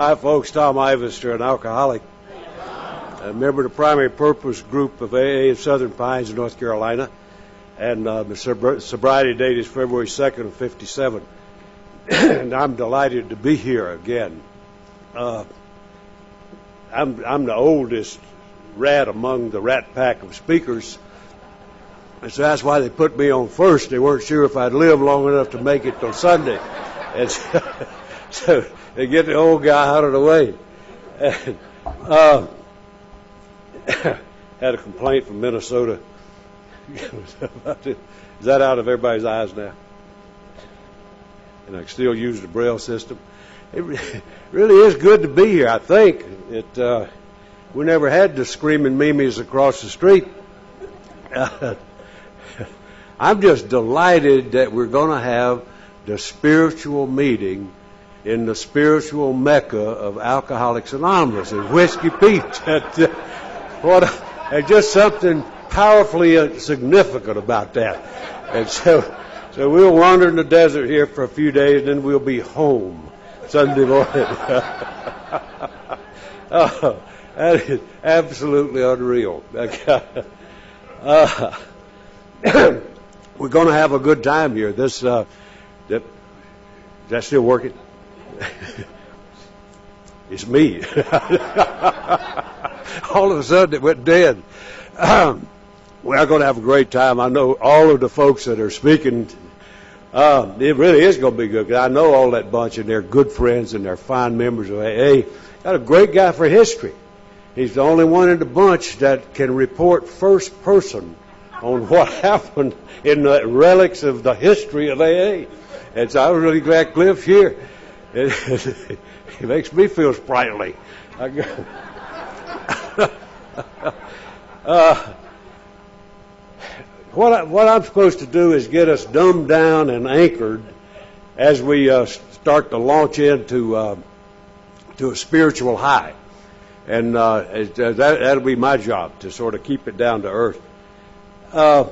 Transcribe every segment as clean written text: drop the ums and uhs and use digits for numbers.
Hi, folks. Tom Ivester, an alcoholic, a member of the primary purpose group of AA in Southern Pines, North Carolina, and my sobriety date is February 2nd of 57. And I'm delighted to be here again. I'm the oldest rat among the rat pack of speakers, and so that's why they put me on first. They weren't sure if I'd live long enough to make it till Sunday. And so they get the old guy out of the way. And, had a complaint from Minnesota. Is that out of everybody's eyes now? And I can still use the Braille system. It really is good to be here, I think. We never had the screaming memes across the street. I'm just delighted that we're going to have the spiritual meeting in the spiritual mecca of Alcoholics Anonymous and Whiskey Pete. There's just something powerfully significant about that. And so we'll wander in the desert here for a few days, and then we'll be home Sunday morning. Oh, that is absolutely unreal. We're going to have a good time here. Is that still working? It's me. All of a sudden it went dead. We're going to have a great time. I know all of the folks that are speaking. It really is going to be good, because I know all that bunch, and they're good friends and they're fine members of AA. Got a great guy for history. He's the only one in the bunch that can report first person on what happened in the relics of the history of AA. And so I was really glad Cliff's here. It makes me feel sprightly. What I'm supposed to do is get us dumbed down and anchored as we start to launch into a spiritual high. And that'll be my job, to sort of keep it down to earth. I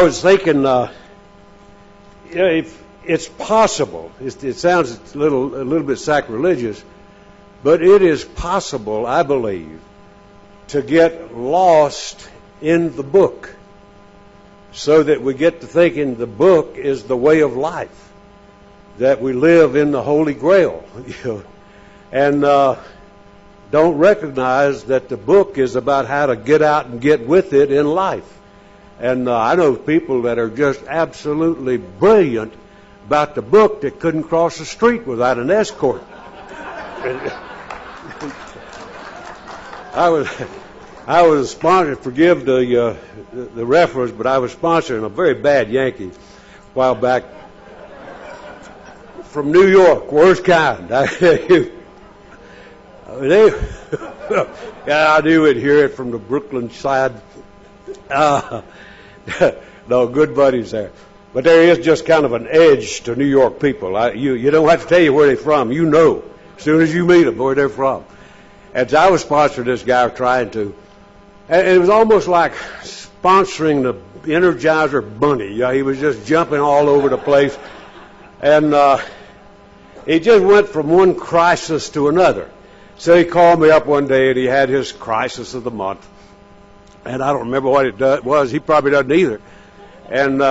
was thinking, if it's possible, it sounds a little bit sacrilegious, but it is possible, I believe, to get lost in the book, so that we get to thinking the book is the way of life, that we live in the Holy Grail, and don't recognize that the book is about how to get out and get with it in life. And I know people that are just absolutely brilliant about the book that couldn't cross the street without an escort. I was sponsored, forgive the reference, but I was sponsoring a very bad Yankee a while back from New York, worst kind. I knew it, hear it from the Brooklyn side. No, good buddies there. But there is just kind of an edge to New York people. You don't have to tell you where they're from. You know, as soon as you meet them, where they're from. And so I was sponsoring this guy, trying to. And it was almost like sponsoring the Energizer Bunny. He was just jumping all over the place. And he just went from one crisis to another. So he called me up one day, and he had his crisis of the month. And I don't remember what it was. He probably doesn't either. And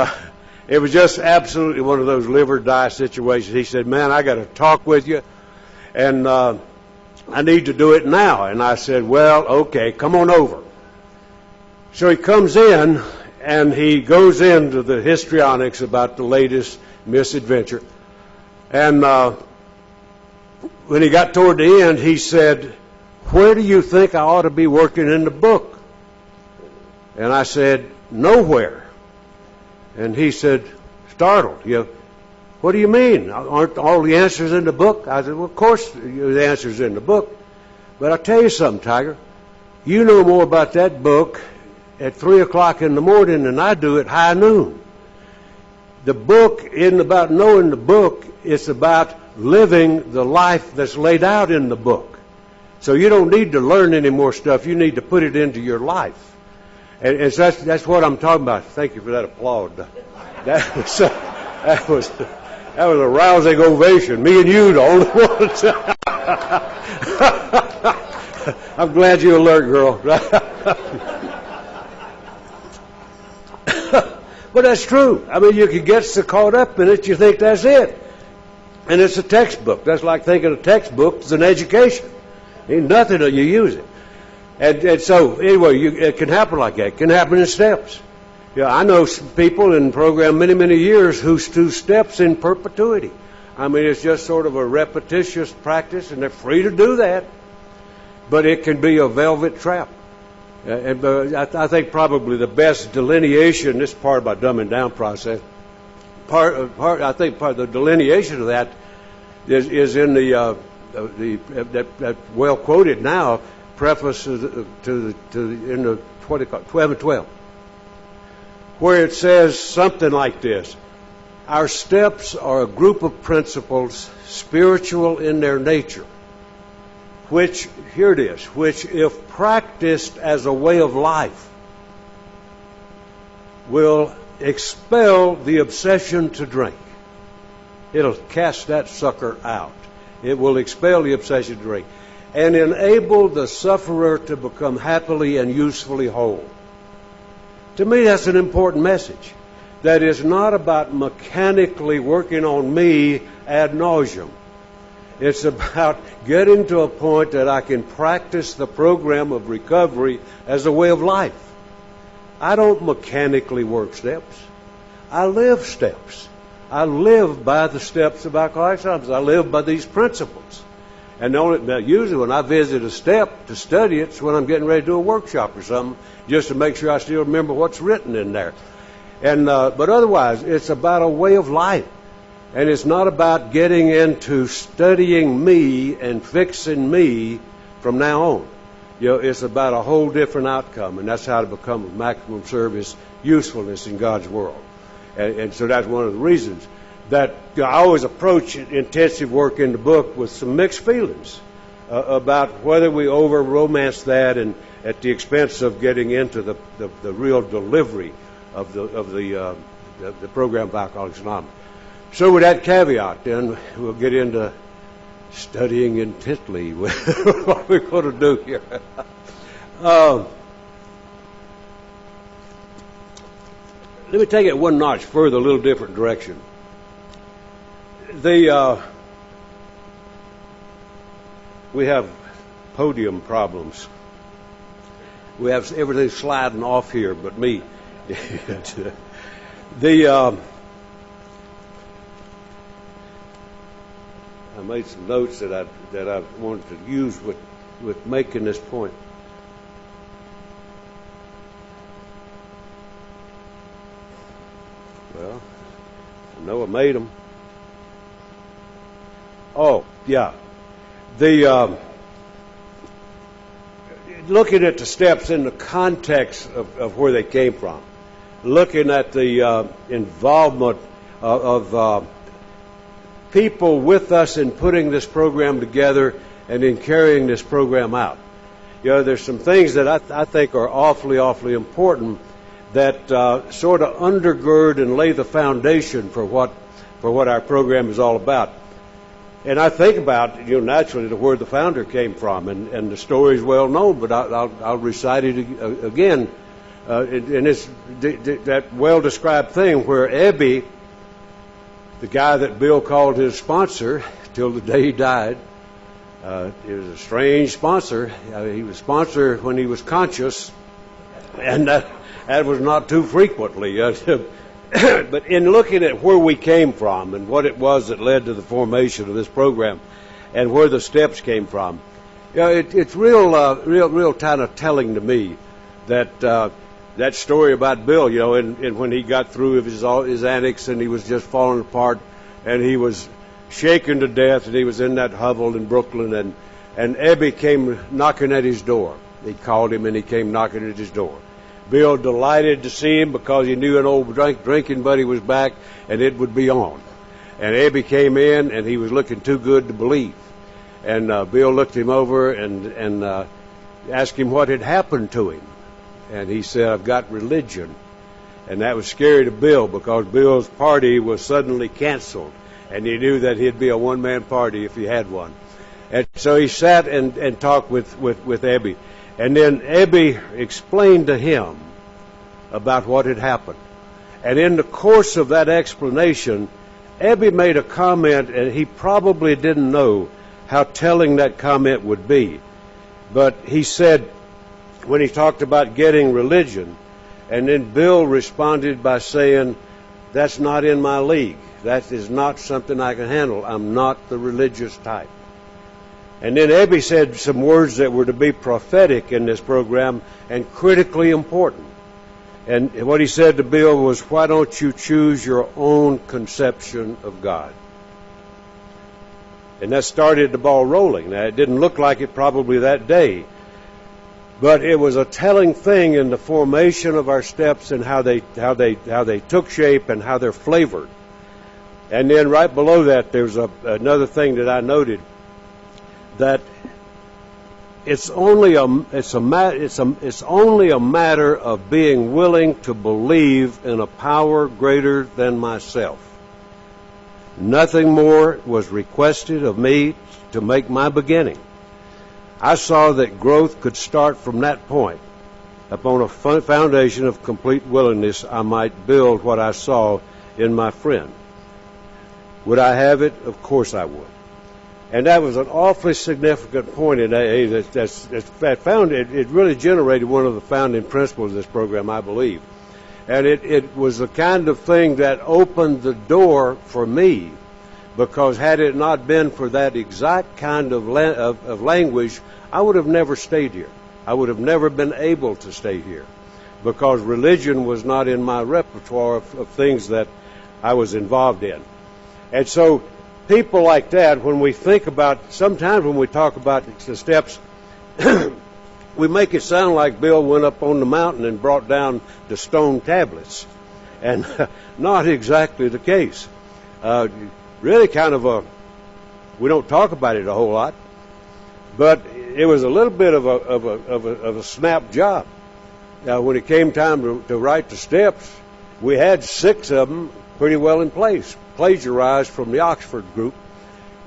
it was just absolutely one of those live or die situations. He said, man, I got to talk with you, and I need to do it now. And I said, well, okay, come on over. So he comes in, and he goes into the histrionics about the latest misadventure. And when he got toward the end, he said, where do you think I ought to be working in the book? And I said, nowhere. And he said, startled, what do you mean? Aren't all the answers in the book? I said, well, of course the answer's in the book. But I'll tell you something, Tiger. You know more about that book at 3 o'clock in the morning than I do at high noon. The book isn't about knowing the book. It's about living the life that's laid out in the book. So you don't need to learn any more stuff. You need to put it into your life. And so that's what I'm talking about. Thank you for that applause. That was That was a rousing ovation. Me and you, the only ones. I'm glad you're alert, girl. But that's true. I mean, you can get so caught up in it, you think that's it. And it's a textbook. That's like thinking a textbook is an education. Ain't nothing till you use it. And so, anyway, it can happen like that. It can happen in steps. Yeah, I know some people in the program many, many years who do steps in perpetuity. I mean, it's just sort of a repetitious practice, and they're free to do that. But it can be a velvet trap. I think probably the best delineation, this part about dumbing down process, I think part of the delineation of that is in that well quoted now preface in the 12 and 12, where it says something like this: our steps are a group of principles, spiritual in their nature, which, here it is, which if practiced as a way of life will expel the obsession to drink. It'll cast that sucker out. It will expel the obsession to drink and enable the sufferer to become happily and usefully whole. To me, that's an important message. That is not about mechanically working on me ad nauseum. It's about getting to a point that I can practice the program of recovery as a way of life. I don't mechanically work steps. I live steps. I live by the steps of Alcoholics Anonymous. I live by these principles. And usually when I visit a step to study it, it's when I'm getting ready to do a workshop or something, just to make sure I still remember what's written in there. And but otherwise, it's about a way of life. And it's not about getting into studying me and fixing me from now on. You know, it's about a whole different outcome, and that's how to become of maximum service, usefulness in God's world. And so that's one of the reasons that I always approach intensive work in the book with some mixed feelings about whether we over-romance that and at the expense of getting into the real delivery of the program of Alcoholics Anonymous. So with that caveat, then we'll get into studying intently what we're going to do here. Let me take it one notch further, a little different direction. We have podium problems. We have everything sliding off here but me. I made some notes that I wanted to use with making this point. Well, I know I made them. Oh, yeah. Looking at the steps in the context of where they came from, looking at the involvement of people with us in putting this program together and in carrying this program out. You know, there's some things that I think are awfully, awfully important that sort of undergird and lay the foundation for what our program is all about. And I think about, you know, naturally where the founder came from, and the story is well known, but I'll recite it again. And it's that well-described thing where Ebby, the guy that Bill called his sponsor till the day he died, he was a strange sponsor. He was a sponsor when he was conscious, and that was not too frequently. But in looking at where we came from and what it was that led to the formation of this program and where the steps came from, you know, it's real kind of telling to me that that story about Bill, you know, and when he got through his annex and he was just falling apart and he was shaken to death and he was in that hovel in Brooklyn and Ebby came knocking at his door. He called him and he came knocking at his door. Bill delighted to see him because he knew an old drinking buddy was back and it would be on. And Ebby came in and he was looking too good to believe. And Bill looked him over and asked him what had happened to him. And he said, "I've got religion." And that was scary to Bill because Bill's party was suddenly canceled. and he knew that he'd be a one-man party if he had one. And so he sat and talked with Ebby. And then Ebby explained to him about what had happened. And in the course of that explanation, Ebby made a comment, and he probably didn't know how telling that comment would be. But he said, when he talked about getting religion, and then Bill responded by saying, "That's not in my league. That is not something I can handle. I'm not the religious type." And then Ebby said some words that were to be prophetic in this program and critically important. And what he said to Bill was, "Why don't you choose your own conception of God?" And that started the ball rolling. Now, it didn't look like it probably that day, but it was a telling thing in the formation of our steps and how they took shape and how they're flavored. And then right below that, there's another thing that I noted, that it's only a matter of being willing to believe in a power greater than myself. Nothing more was requested of me to make my beginning. I saw that growth could start from that point. Upon a foundation of complete willingness, I might build what I saw in my friend. Would I have it? Of course I would. And that was an awfully significant point in AA it really generated one of the founding principles of this program, I believe. And it was the kind of thing that opened the door for me, because had it not been for that exact kind of language, I would have never stayed here. I would have never been able to stay here, because religion was not in my repertoire of things that I was involved in. And so people like that, when we think about, sometimes when we talk about the steps, we make it sound like Bill went up on the mountain and brought down the stone tablets. And not exactly the case. Really kind of we don't talk about it a whole lot, but it was a little bit of a snap job. Now, when it came time to write the steps, we had 6 of them pretty well in place, plagiarized from the Oxford group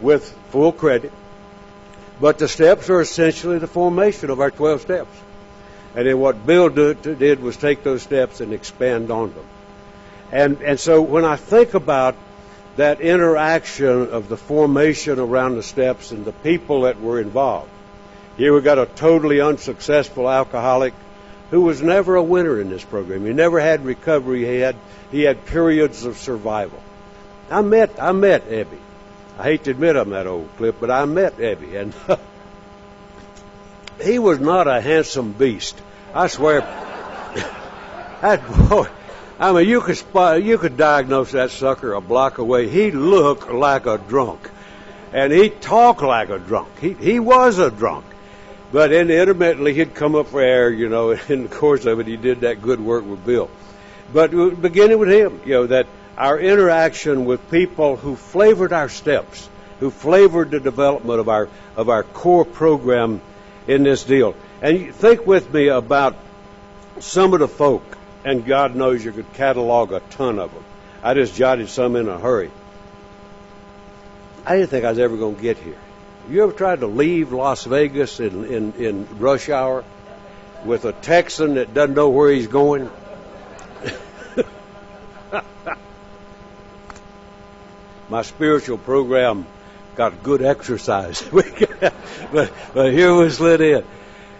with full credit. But the steps are essentially the formation of our 12 steps. And then what Bill did was take those steps and expand on them. And so when I think about that interaction of the formation around the steps and the people that were involved, here we got a totally unsuccessful alcoholic who was never a winner in this program. He never had recovery. He had periods of survival. I met Ebby. I hate to admit I'm that old, Cliff, but I met Ebby, and he was not a handsome beast. I swear. That boy, I mean, you could diagnose that sucker a block away. He looked like a drunk, and he talked like a drunk. He was a drunk, but intermittently he'd come up for air, you know. In the course of it, he did that good work with Bill. But beginning with him, you know, that our interaction with people who flavored our steps, who flavored the development of our core program in this deal. And you think with me about some of the folk, and God knows you could catalog a ton of them. I just jotted some in a hurry. I didn't think I was ever going to get here. You ever tried to leave Las Vegas in rush hour with a Texan that doesn't know where he's going? My spiritual program got good exercise. but here we slid in.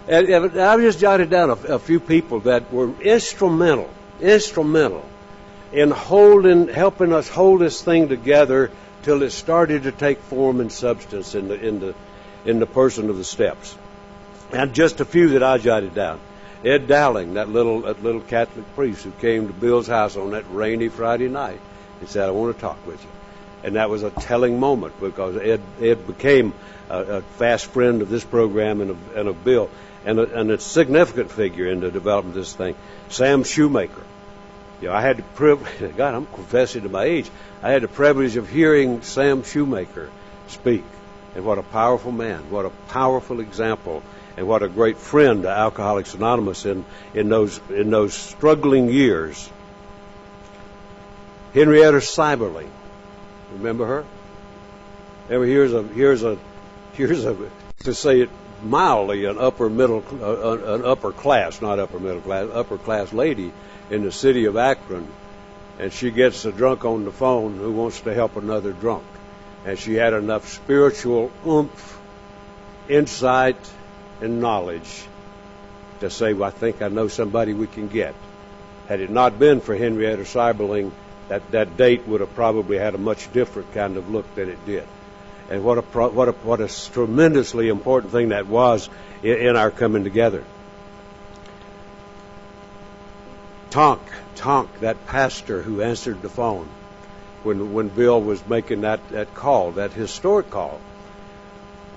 And I just jotted down a few people that were instrumental in helping us hold this thing together till it started to take form and substance in the person of the steps. And just a few that I jotted down. Ed Dowling, that little Catholic priest who came to Bill's house on that rainy Friday night and said, "I want to talk with you." And that was a telling moment, because Ed became a fast friend of this program and of Bill, and a significant figure in the development of this thing. Sam Shoemaker. You know, I had the privilege, God, I'm confessing to my age, I had the privilege of hearing Sam Shoemaker speak. And what a powerful man, what a powerful example, and what a great friend to Alcoholics Anonymous in those struggling years. Henrietta Seiberling. Remember her? Here's a, to say it mildly, an upper class, not upper middle class, upper class lady in the city of Akron, and she gets a drunk on the phone who wants to help another drunk. And she had enough spiritual oomph, insight, and knowledge to say, well, I think I know somebody we can get. Had it not been for Henrietta Seiberling, that date would have probably had a much different kind of look than it did. And what a tremendously important thing that was in our coming together. Tonk, that pastor who answered the phone when Bill was making that call, that historic call,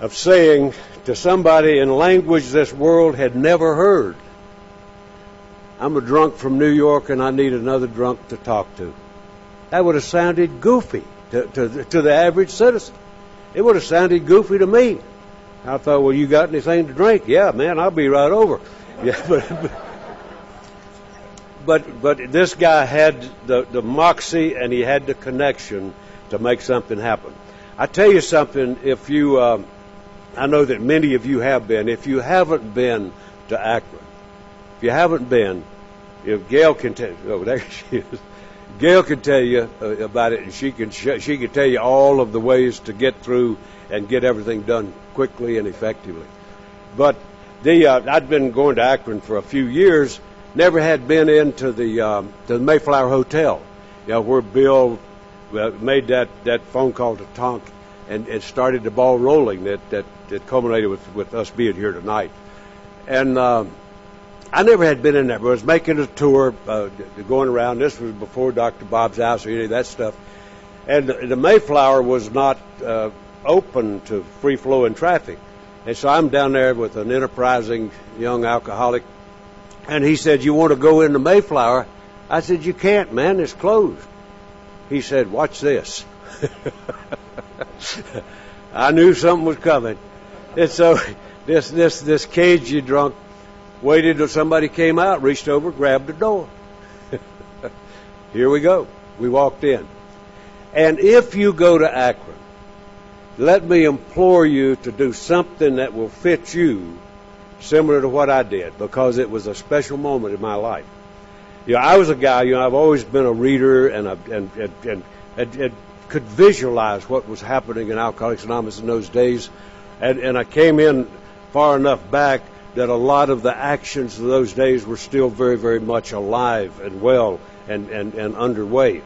of saying to somebody in language this world had never heard, I'm a drunk from New York and I need another drunk to talk to. That would have sounded goofy to the average citizen. It would have sounded goofy to me. I thought, well, you got anything to drink? Yeah, man, I'll be right over. Yeah, but this guy had the moxie and he had the connection to make something happen. I tell you something, if you, I know that many of you have been. If you haven't been to Akron, if you haven't been, if Gail can tell, oh, there she is. Gail can tell you about it, and she can tell you all of the ways to get through and get everything done quickly and effectively. But I'd been going to Akron for a few years. Never had been into the Mayflower Hotel, where Bill made that phone call to Tonk and started the ball rolling that culminated with us being here tonight. And I never had been in there, but I was making a tour, going around. This was before Dr. Bob's house or any of that stuff. And the Mayflower was not open to free-flowing traffic. And so I'm down there with an enterprising young alcoholic. And he said, you want to go in the Mayflower? I said, you can't, man, it's closed. He said, watch this. I knew something was coming. And so this cagey drunk waited till somebody came out, reached over, grabbed the door. Here we go. We walked in. And if you go to Akron, let me implore you to do something that will fit you similar to what I did, because it was a special moment in my life. I was a guy, I've always been a reader and could visualize what was happening in Alcoholics Anonymous in those days. And I came in far enough back that a lot of the actions of those days were still very, very much alive and well and underway.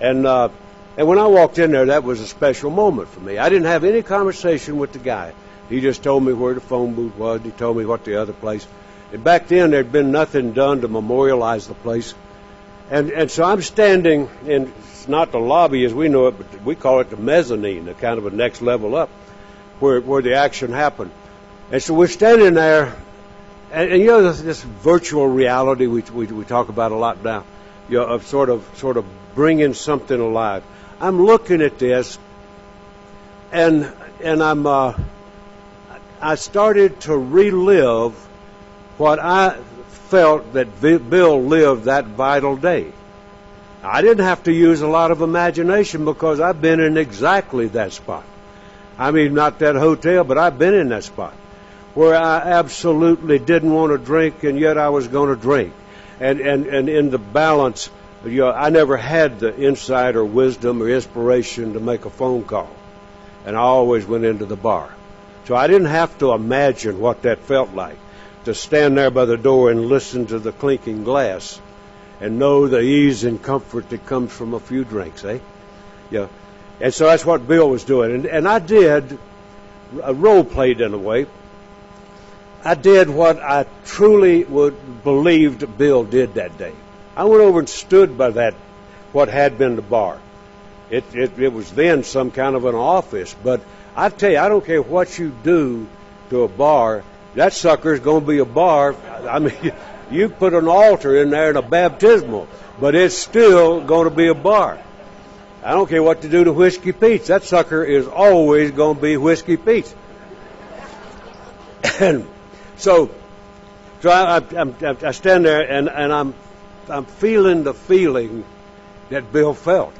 And when I walked in there, that was a special moment for me. I didn't have any conversation with the guy. He just told me where the phone booth was. He told me what the other place. And back then, there'd been nothing done to memorialize the place. And so I'm standing in, it's not the lobby as we know it, but we call it the mezzanine, the kind of a next level up, where the action happened. And so we're standing there, and this virtual reality we talk about a lot now, of sort of bringing something alive. I'm looking at this, and I started to relive what I felt that Bill lived that vital day. I didn't have to use a lot of imagination because I've been in exactly that spot. I mean, not that hotel, but I've been in that spot where I absolutely didn't want to drink, and yet I was going to drink. And in the balance, I never had the insight or wisdom or inspiration to make a phone call. And I always went into the bar. So I didn't have to imagine what that felt like, to stand there by the door and listen to the clinking glass and know the ease and comfort that comes from a few drinks, eh? Yeah. And so that's what Bill was doing. And I did, role played in a way. I did what I truly believed Bill did that day. I went over and stood by that, what had been the bar. It was then some kind of an office, but I tell you, I don't care what you do to a bar, that sucker's going to be a bar. I mean, you put an altar in there and a baptismal, but it's still going to be a bar. I don't care what to do to Whiskey Pete's. That sucker is always going to be Whiskey Pete's. And so I stand there and I'm feeling the feeling that Bill felt,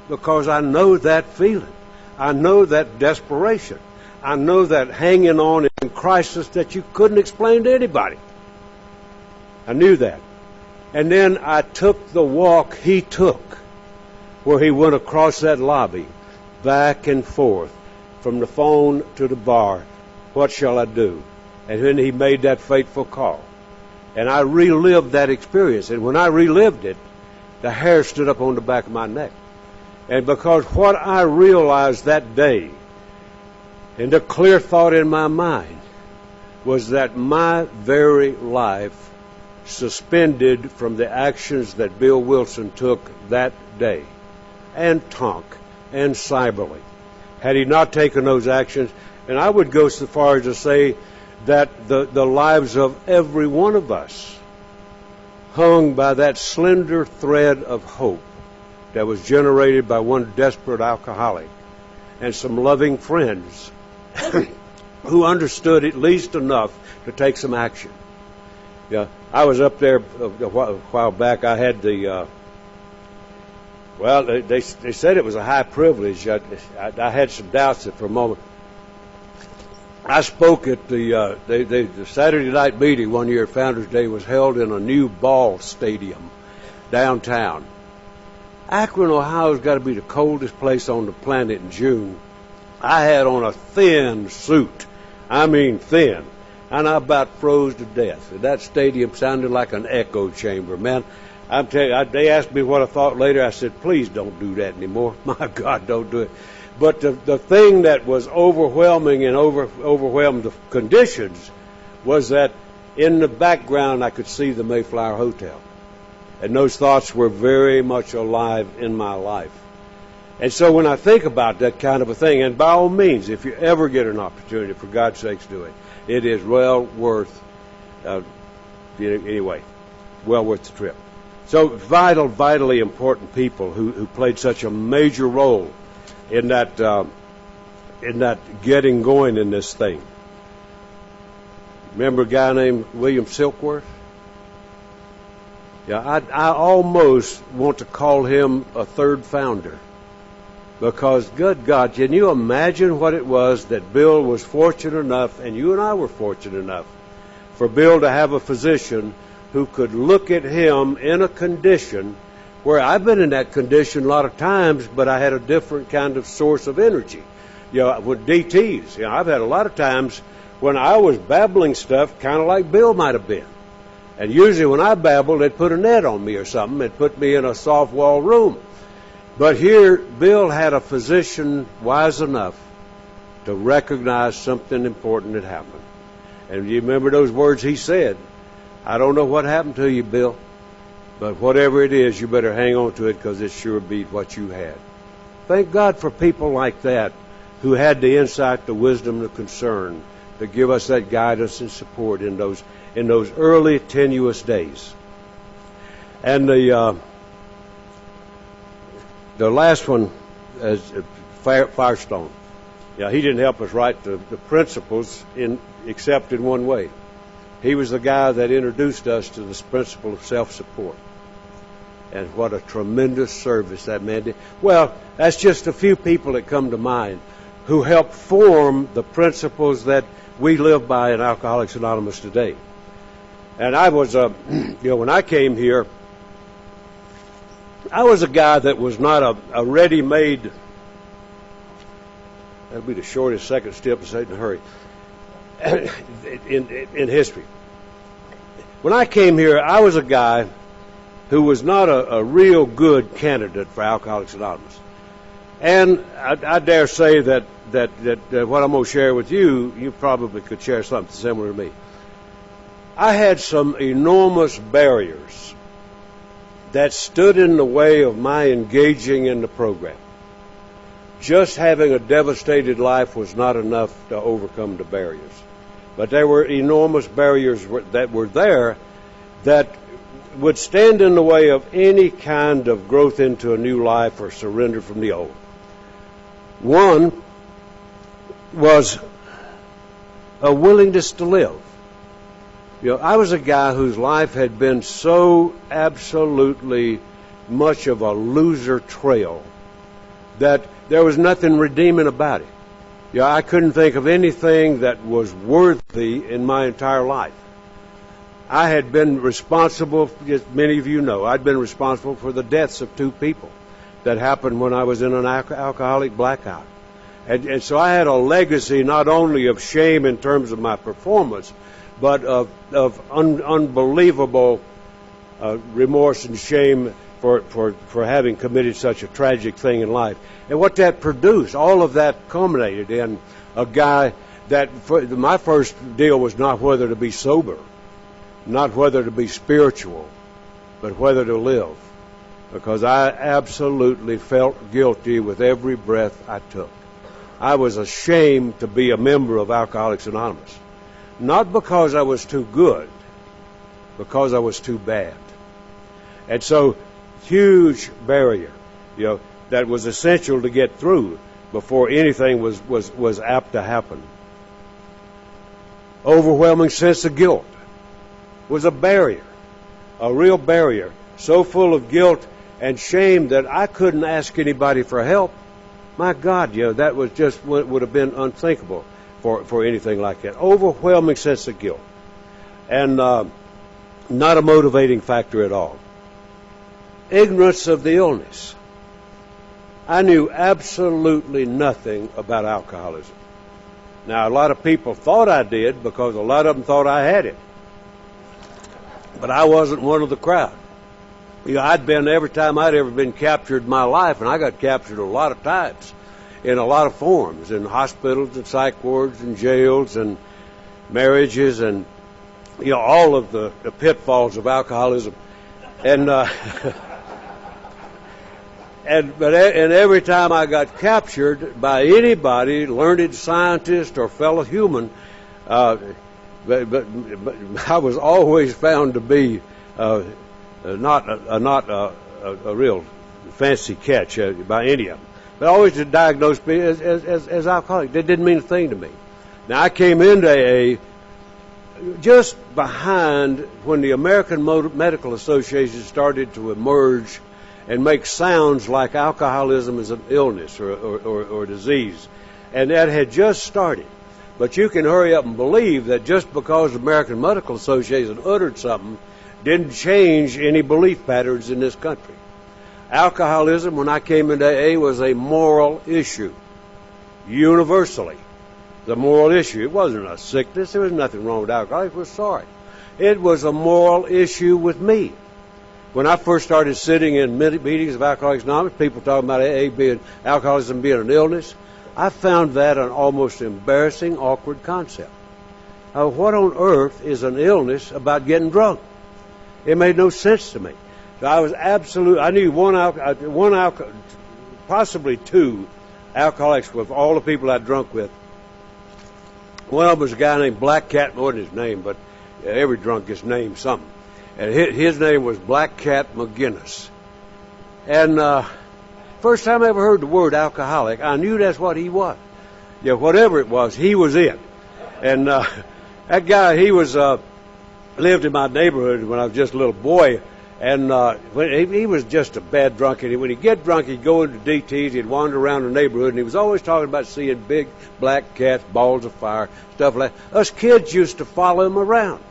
because I know that feeling. I know that desperation. I know that hanging on in crisis that you couldn't explain to anybody. I knew that. And then I took the walk he took, where he went across that lobby, back and forth, from the phone to the bar. What shall I do? And then he made that fateful call. And I relived that experience. And when I relived it, the hair stood up on the back of my neck. And because what I realized that day, and the clear thought in my mind, was that my very life suspended from the actions that Bill Wilson took that day, and Tonk, and Cyberly. Had he not taken those actions, and I would go so far as to say that the lives of every one of us hung by that slender thread of hope that was generated by one desperate alcoholic and some loving friends who understood at least enough to take some action. Yeah, I was up there a while back. I had the well, they said it was a high privilege. I had some doubts for a moment. I spoke at the Saturday night meeting one year. Founders Day was held in a new ball stadium downtown. Akron, Ohio's got to be the coldest place on the planet in June. I had on a thin suit. I mean thin. And I about froze to death. And that stadium sounded like an echo chamber, man. I'm telling you, they asked me what I thought later. I said, please don't do that anymore. My God, don't do it. But the thing that was overwhelming and overwhelmed the conditions was that in the background I could see the Mayflower Hotel. And those thoughts were very much alive in my life. And so when I think about that kind of a thing, and by all means, if you ever get an opportunity, for God's sakes, do it. It is well worth, anyway, well worth the trip. So vitally important people who played such a major role in that getting going in this thing. Remember a guy named William Silkworth? Yeah, I almost want to call him a third founder. Because, good God, can you imagine what it was that Bill was fortunate enough, and you and I were fortunate enough, for Bill to have a physician who could look at him in a condition where I've been in that condition a lot of times, but I had a different kind of source of energy. You know, with DTs, I've had a lot of times when I was babbling stuff kind of like Bill might have been. And usually when I babbled, they'd put a net on me or something. They'd put me in a soft wall room. But here, Bill had a physician wise enough to recognize something important had happened. And you remember those words he said, I don't know what happened to you, Bill, but whatever it is, you better hang on to it because it sure beat what you had. Thank God for people like that who had the insight, the wisdom, the concern to give us that guidance and support in those early, tenuous days. And the last one is Firestone. Yeah, he didn't help us write the principles except in one way. He was the guy that introduced us to this principle of self-support. And what a tremendous service that man did. Well, that's just a few people that come to mind who helped form the principles that we live by in Alcoholics Anonymous today. And I was, when I came here, I was a guy that was not a ready-made, that'll be the shortest second step to say it in a hurry, in history. When I came here, I was a guy who was not a real good candidate for Alcoholics Anonymous. And I dare say that what I'm going to share with you, you probably could share something similar to me. I had some enormous barriers that stood in the way of my engaging in the program. Just having a devastated life was not enough to overcome the barriers. But there were enormous barriers that were there that would stand in the way of any kind of growth into a new life or surrender from the old. One was a willingness to live. I was a guy whose life had been so absolutely much of a loser trail that there was nothing redeeming about it. Yeah, I couldn't think of anything that was worthy in my entire life. I had been responsible, as many of you know, I'd been responsible for the deaths of 2 people that happened when I was in an alcoholic blackout. And so I had a legacy not only of shame in terms of my performance, but of unbelievable remorse and shame for having committed such a tragic thing in life. And what that produced, all of that culminated in a guy that, my first deal was not whether to be sober, not whether to be spiritual, but whether to live. Because I absolutely felt guilty with every breath I took. I was ashamed to be a member of Alcoholics Anonymous. Not because I was too good, because I was too bad. And so, huge barrier, that was essential to get through before anything was apt to happen. Overwhelming sense of guilt was a barrier, a real barrier, so full of guilt and shame that I couldn't ask anybody for help. My God, that was just would have been unthinkable for anything like that. Overwhelming sense of guilt, and not a motivating factor at all. Ignorance of the illness. I knew absolutely nothing about alcoholism. Now, a lot of people thought I did because a lot of them thought I had it. But I wasn't one of the crowd. I'd been, every time I'd ever been captured in my life, and I got captured a lot of times in a lot of forms, in hospitals and psych wards and jails and marriages and, all of the pitfalls of alcoholism. And And every time I got captured by anybody, learned scientist or fellow human, but I was always found to be not a real fancy catch by any of them. But always diagnosed me as alcoholic. That didn't mean a thing to me. Now, I came into AA just behind when the American Medical Association started to emerge and make sounds like alcoholism is an illness or disease. And that had just started. But you can hurry up and believe that just because the American Medical Association uttered something didn't change any belief patterns in this country. Alcoholism, when I came into AA, was a moral issue, universally. The moral issue. It wasn't a sickness. There was nothing wrong with alcohol. I was sorry. It was a moral issue with me. When I first started sitting in meetings of Alcoholics Anonymous, people talking about AA being, alcoholism being an illness, I found that an almost embarrassing, awkward concept. What on earth is an illness about getting drunk? It made no sense to me. So I was I knew possibly two alcoholics with all the people I drunk with. One of them was a guy named Black Cat, more than his name, but every drunk gets named something. And his name was Black Cat McGinnis. And first time I ever heard the word alcoholic, I knew that's what he was. Yeah, whatever it was, he was it. And that guy, he was lived in my neighborhood when I was just a little boy. And he was just a bad drunk. And when he'd get drunk, he'd go into DTs, he'd wander around the neighborhood, and he was always talking about seeing big black cats, balls of fire, stuff like that. Us kids used to follow him around.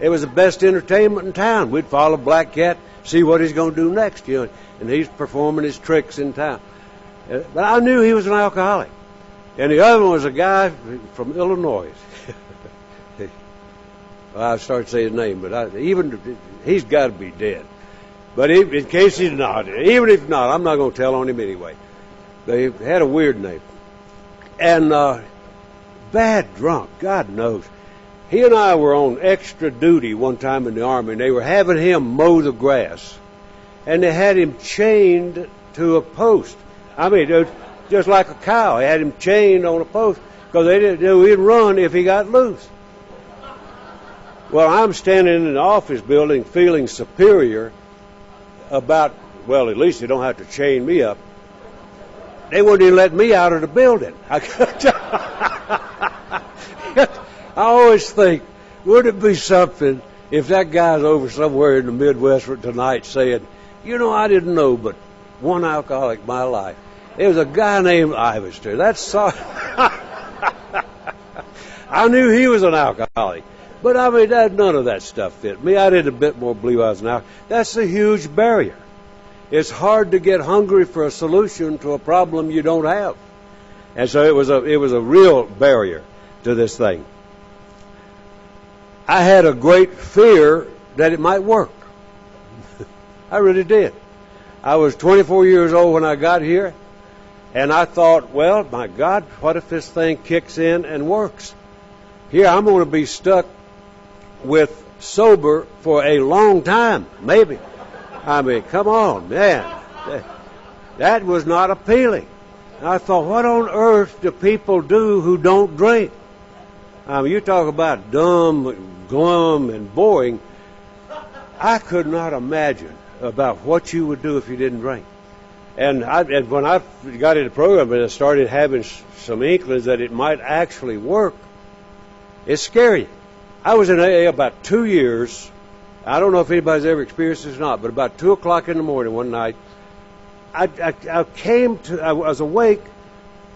It was the best entertainment in town. We'd follow Black Cat, see what he's going to do next, and he's performing his tricks in town. But I knew he was an alcoholic. And the other one was a guy from Illinois. Well, I started saying his name, but he's got to be dead. But in case he's not, even if not, I'm not going to tell on him anyway. They had a weird name. And bad drunk, God knows. He and I were on extra duty one time in the Army, and they were having him mow the grass. And they had him chained to a post. I mean, just like a cow. They had him chained on a post because they didn't know he'd run if he got loose. Well, I'm standing in the office building feeling superior about, well, at least they don't have to chain me up. They wouldn't even let me out of the building. I always think, would it be something if that guy's over somewhere in the Midwest tonight saying, I didn't know but one alcoholic in my life. It was a guy named Ivester. That's so. I knew he was an alcoholic. But I mean, none of that stuff fit me. I did a bit more believe I was an alcoholic. That's a huge barrier. It's hard to get hungry for a solution to a problem you don't have. And so it was a real barrier to this thing. I had a great fear that it might work. I really did. I was 24 years old when I got here, and I thought, well, my God, what if this thing kicks in and works? Here, I'm going to be stuck with sober for a long time, maybe. I mean, come on, man. That was not appealing. And I thought, what on earth do people do who don't drink? I mean, you talk about dumb, glum, and boring. I could not imagine about what you would do if you didn't drink. And when I got into the program and I started having some inklings that it might actually work, it's scary. I was in AA about 2 years. I don't know if anybody's ever experienced this or not, but about 2 o'clock in the morning one night, I was awake,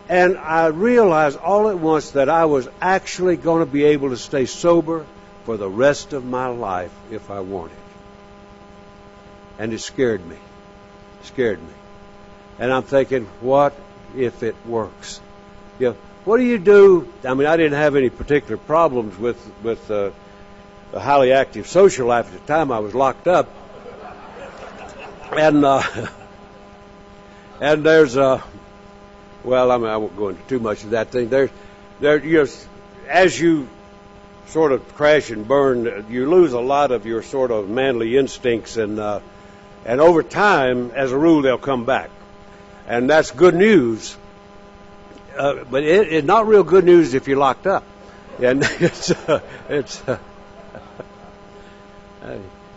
and I realized all at once that I was actually going to be able to stay sober for the rest of my life if I wanted. And it scared me. And I'm thinking, what if it works? You know, what do you do? I mean, I didn't have any particular problems with the highly active social life at the time. I was locked up. And there's well, I mean, I won't go into too much of that thing. As you sort of crash and burn, you lose a lot of your sort of manly instincts, and over time, as a rule, they'll come back, and that's good news. But it's not real good news if you're locked up, and if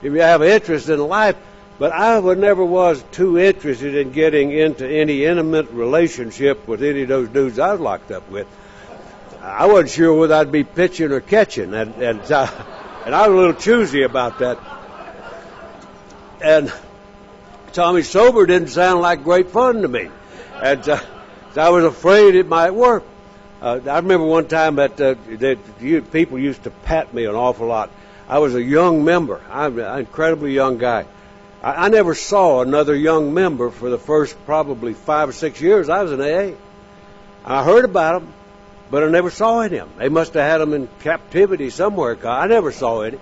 you have an interest in life. But I never was too interested in getting into any intimate relationship with any of those dudes I was locked up with. I wasn't sure whether I'd be pitching or catching, and I was a little choosy about that. And Tommy sober didn't sound like great fun to me, and I was afraid it might work. I remember one time that people used to pat me an awful lot. I was a young member. I'm an incredibly young guy. I never saw another young member for the first probably 5 or 6 years I was in AA. I heard about them, but I never saw any of them. They must have had them in captivity somewhere. I never saw any.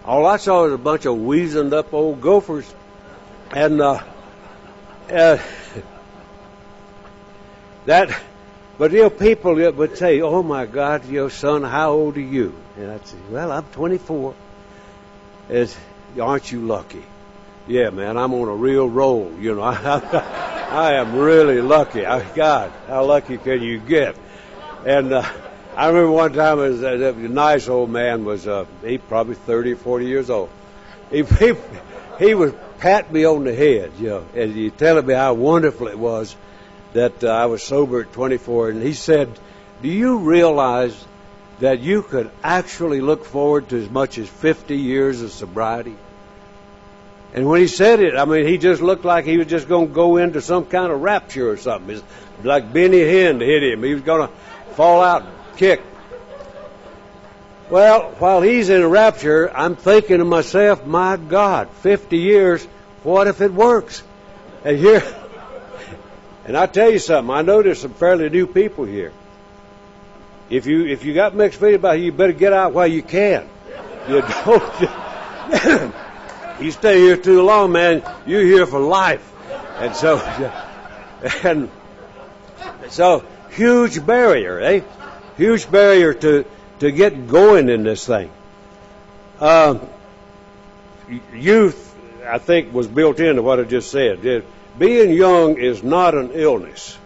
All I saw was a bunch of weazened up old gophers. And but you know, people would say, "Oh my God, son, how old are you?" And I'd say, "Well, I'm 24." Aren't you lucky? Yeah, man, I'm on a real roll. I am really lucky. God, how lucky can you get? And I remember one time, a nice old man was he probably 30 or 40 years old. He was patting me on the head, and he telling me how wonderful it was that I was sober at 24. And he said, "Do you realize that you could actually look forward to as much as 50 years of sobriety?" And when he said it, I mean, he just looked like he was just going to go into some kind of rapture or something. It's like Benny Hinn hit him. He was going to fall out and kick. Well, while he's in a rapture, I'm thinking to myself, my God, 50 years, what if it works? And I tell you something, I know there's some fairly new people here. If you got mixed feelings about it, you better get out while you can. You don't. You stay here too long, man, you're here for life. And so huge barrier, eh? Huge barrier to get going in this thing. Youth, I think, was built into what I just said. Being young is not an illness,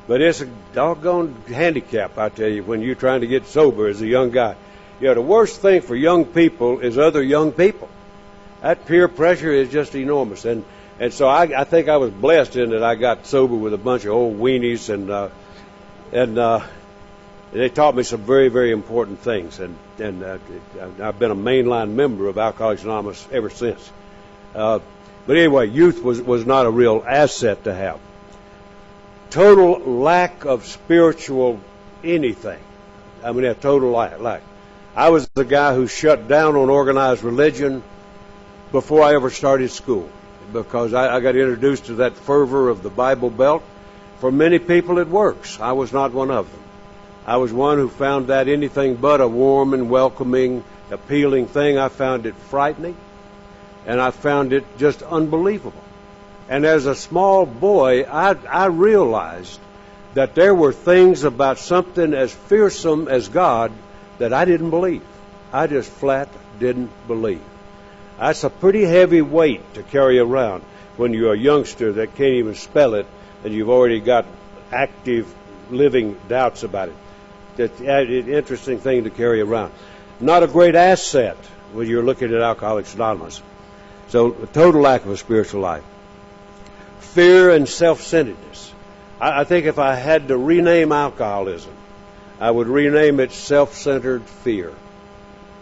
but it's a doggone handicap, I tell you, when you're trying to get sober as a young guy. The worst thing for young people is other young people. That peer pressure is just enormous, and so I think I was blessed in that I got sober with a bunch of old weenies, and they taught me some very, very important things, and I've been a mainline member of Alcoholics Anonymous ever since. But anyway, youth was not a real asset to have. total lack of spiritual anything. I mean, a total lack. I was the guy who shut down on organized religion before I ever started school, because I got introduced to that fervor of the Bible Belt. For many people it works. I was not one of them. I was one who found that anything but a warm and welcoming, appealing thing. I found it frightening, and I found it just unbelievable. And as a small boy, I realized that there were things about something as fearsome as God that I didn't believe. I just flat didn't believe. That's a pretty heavy weight to carry around when you're a youngster that can't even spell it, and you've already got active, living doubts about it. It's an interesting thing to carry around. Not a great asset when you're looking at Alcoholics Anonymous. So, a total lack of a spiritual life. Fear and self-centeredness. I think if I had to rename alcoholism, I would rename it self-centered fear,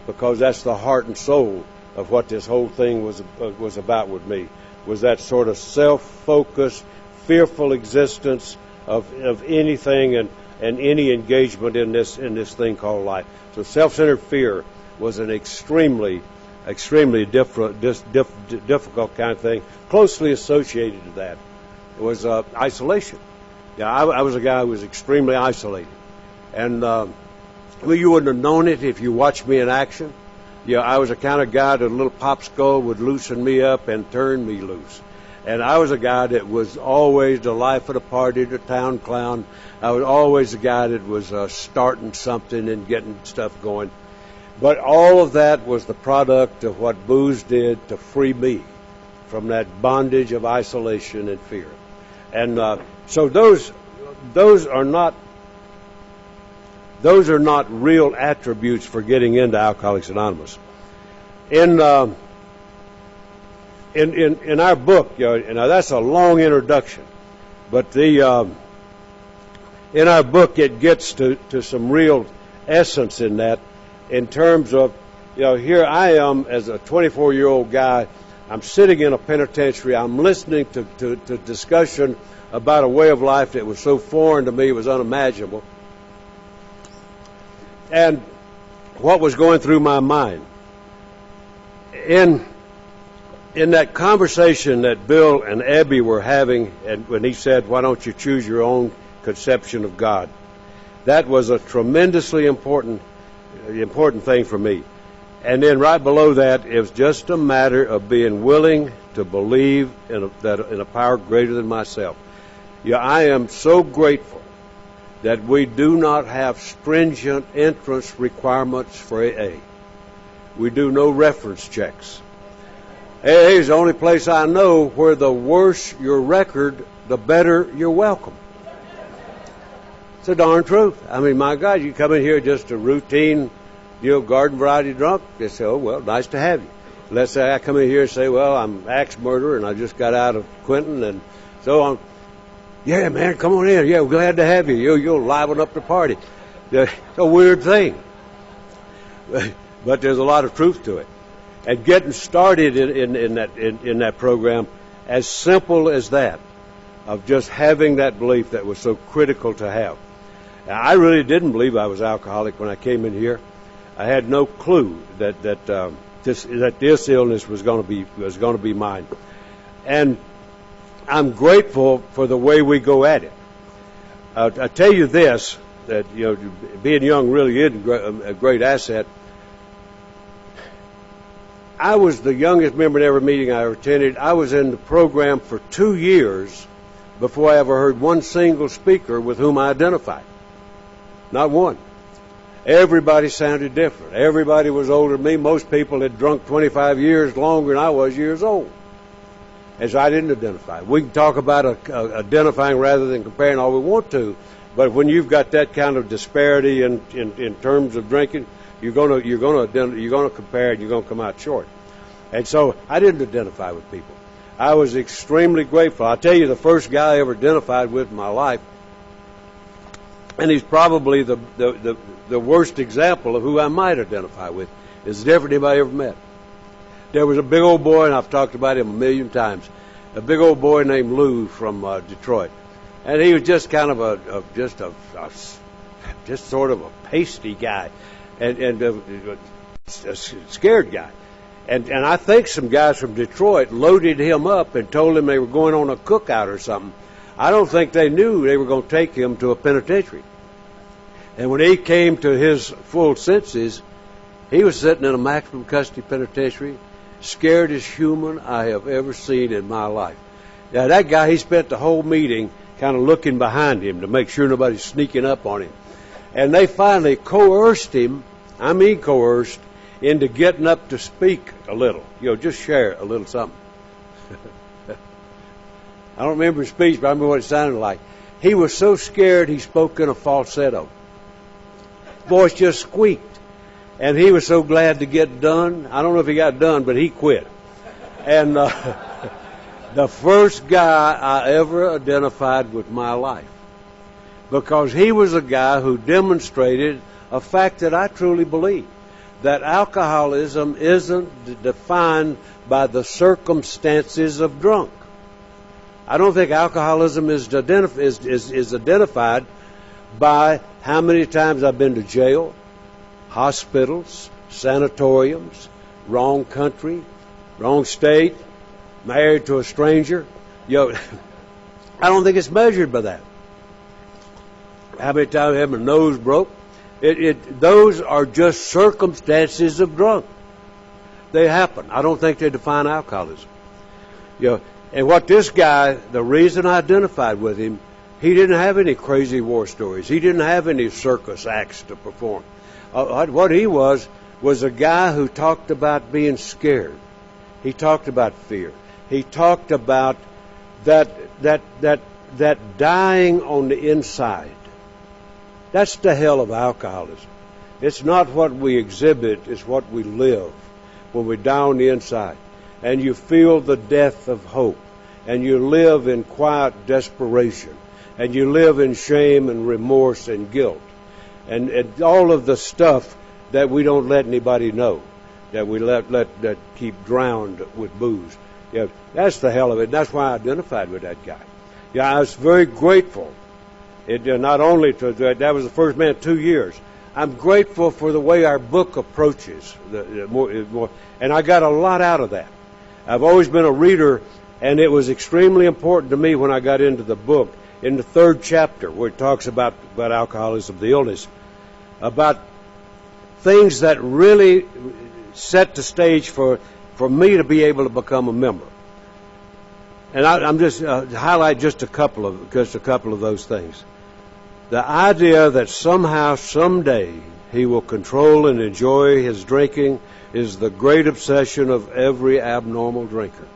because that's the heart and soul of what this whole thing was about with me, was that sort of self-focused, fearful existence of anything and any engagement in this thing called life. So self-centered fear was an extremely difficult kind of thing. Closely associated to that was isolation. Yeah, I was a guy who was extremely isolated, and you wouldn't have known it if you watched me in action. Yeah, I was the kind of guy that a little pop skull would loosen me up and turn me loose. And I was a guy that was always the life of the party, the town clown. I was always the guy that was starting something and getting stuff going. But all of that was the product of what booze did to free me from that bondage of isolation and fear. And so those are not real attributes for getting into Alcoholics Anonymous. In our book, that's a long introduction, but in our book it gets to some real essence in that, in terms of, here I am as a 24-year-old guy. I'm sitting in a penitentiary. I'm listening to discussion about a way of life that was so foreign to me, it was unimaginable. And what was going through my mind in that conversation that Bill and Abby were having, and when he said, "Why don't you choose your own conception of God?" That was a tremendously important thing for me. And then right below that, it was just a matter of being willing to believe in a power greater than myself. I am so grateful that we do not have stringent entrance requirements for AA. We do no reference checks. AA is the only place I know where the worse your record, the better you're welcome. It's the darn truth. I mean, my God, you come in here just a routine, garden variety drunk, they say, "Oh, well, nice to have you." Let's say I come in here and say, "Well, I'm axe murderer and I just got out of Quentin and so on." "Yeah, man, come on in. Yeah, we're glad to have you. You'll liven up the party." It's a weird thing, but there's a lot of truth to it. And getting started in that program, as simple as that, of just having that belief that was so critical to have. Now, I really didn't believe I was alcoholic when I came in here. I had no clue that this illness was going to be mine, and I'm grateful for the way we go at it. I tell you this, that being young really is a great asset. I was the youngest member in every meeting I ever attended. I was in the program for 2 years before I ever heard one single speaker with whom I identified. Not one. Everybody sounded different. Everybody was older than me. Most people had drunk 25 years longer than I was years old. And so I didn't identify. We can talk about identifying rather than comparing all we want to, but when you've got that kind of disparity in terms of drinking, you're going to compare and you're going to come out short. And so I didn't identify with people. I was extremely grateful. I'll tell you, the first guy I ever identified with in my life, and he's probably the worst example of who I might identify with, is different than anybody ever met. There was a big old boy, and I've talked about him a million times, a big old boy named Lou from Detroit. And he was just kind of just sort of a pasty guy, and a scared guy. And I think some guys from Detroit loaded him up and told him they were going on a cookout or something. I don't think they knew they were going to take him to a penitentiary. And when he came to his full senses, he was sitting in a maximum custody penitentiary, scared as human I have ever seen in my life. Now, that guy, he spent the whole meeting kind of looking behind him to make sure nobody's sneaking up on him. And they finally coerced him, coerced, into getting up to speak a little. Just share a little something. I don't remember his speech, but I remember what it sounded like. He was so scared he spoke in a falsetto. Voice just squeaked. And he was so glad to get done. I don't know if he got done, but he quit. And the first guy I ever identified with my life, because he was a guy who demonstrated a fact that I truly believe, that alcoholism isn't defined by the circumstances of drunk. I don't think alcoholism is identified by how many times I've been to jail, hospitals, sanatoriums, wrong country, wrong state, married to a stranger. I don't think it's measured by that. How many times I had my nose broke? Those are just circumstances of drunk. They happen. I don't think they define alcoholism. And what this guy, the reason I identified with him, he didn't have any crazy war stories. He didn't have any circus acts to perform. What he was a guy who talked about being scared. He talked about fear. He talked about that dying on the inside. That's the hell of alcoholism. It's not what we exhibit, it's what we live when we die on the inside. And you feel the death of hope. And you live in quiet desperation. And you live in shame and remorse and guilt. And all of the stuff that we don't let anybody know, that we let keep drowned with booze. That's the hell of it. That's why I identified with that guy. I was very grateful. Not only that was the first man 2 years. I'm grateful for the way our book approaches more, and I got a lot out of that. I've always been a reader, and it was extremely important to me when I got into the book. In the 3rd chapter, where it talks about alcoholism, the illness, about things that really set the stage for me to be able to become a member. And I'm just highlight just a couple of those things. The idea that somehow, someday, he will control and enjoy his drinking is the great obsession of every abnormal drinker.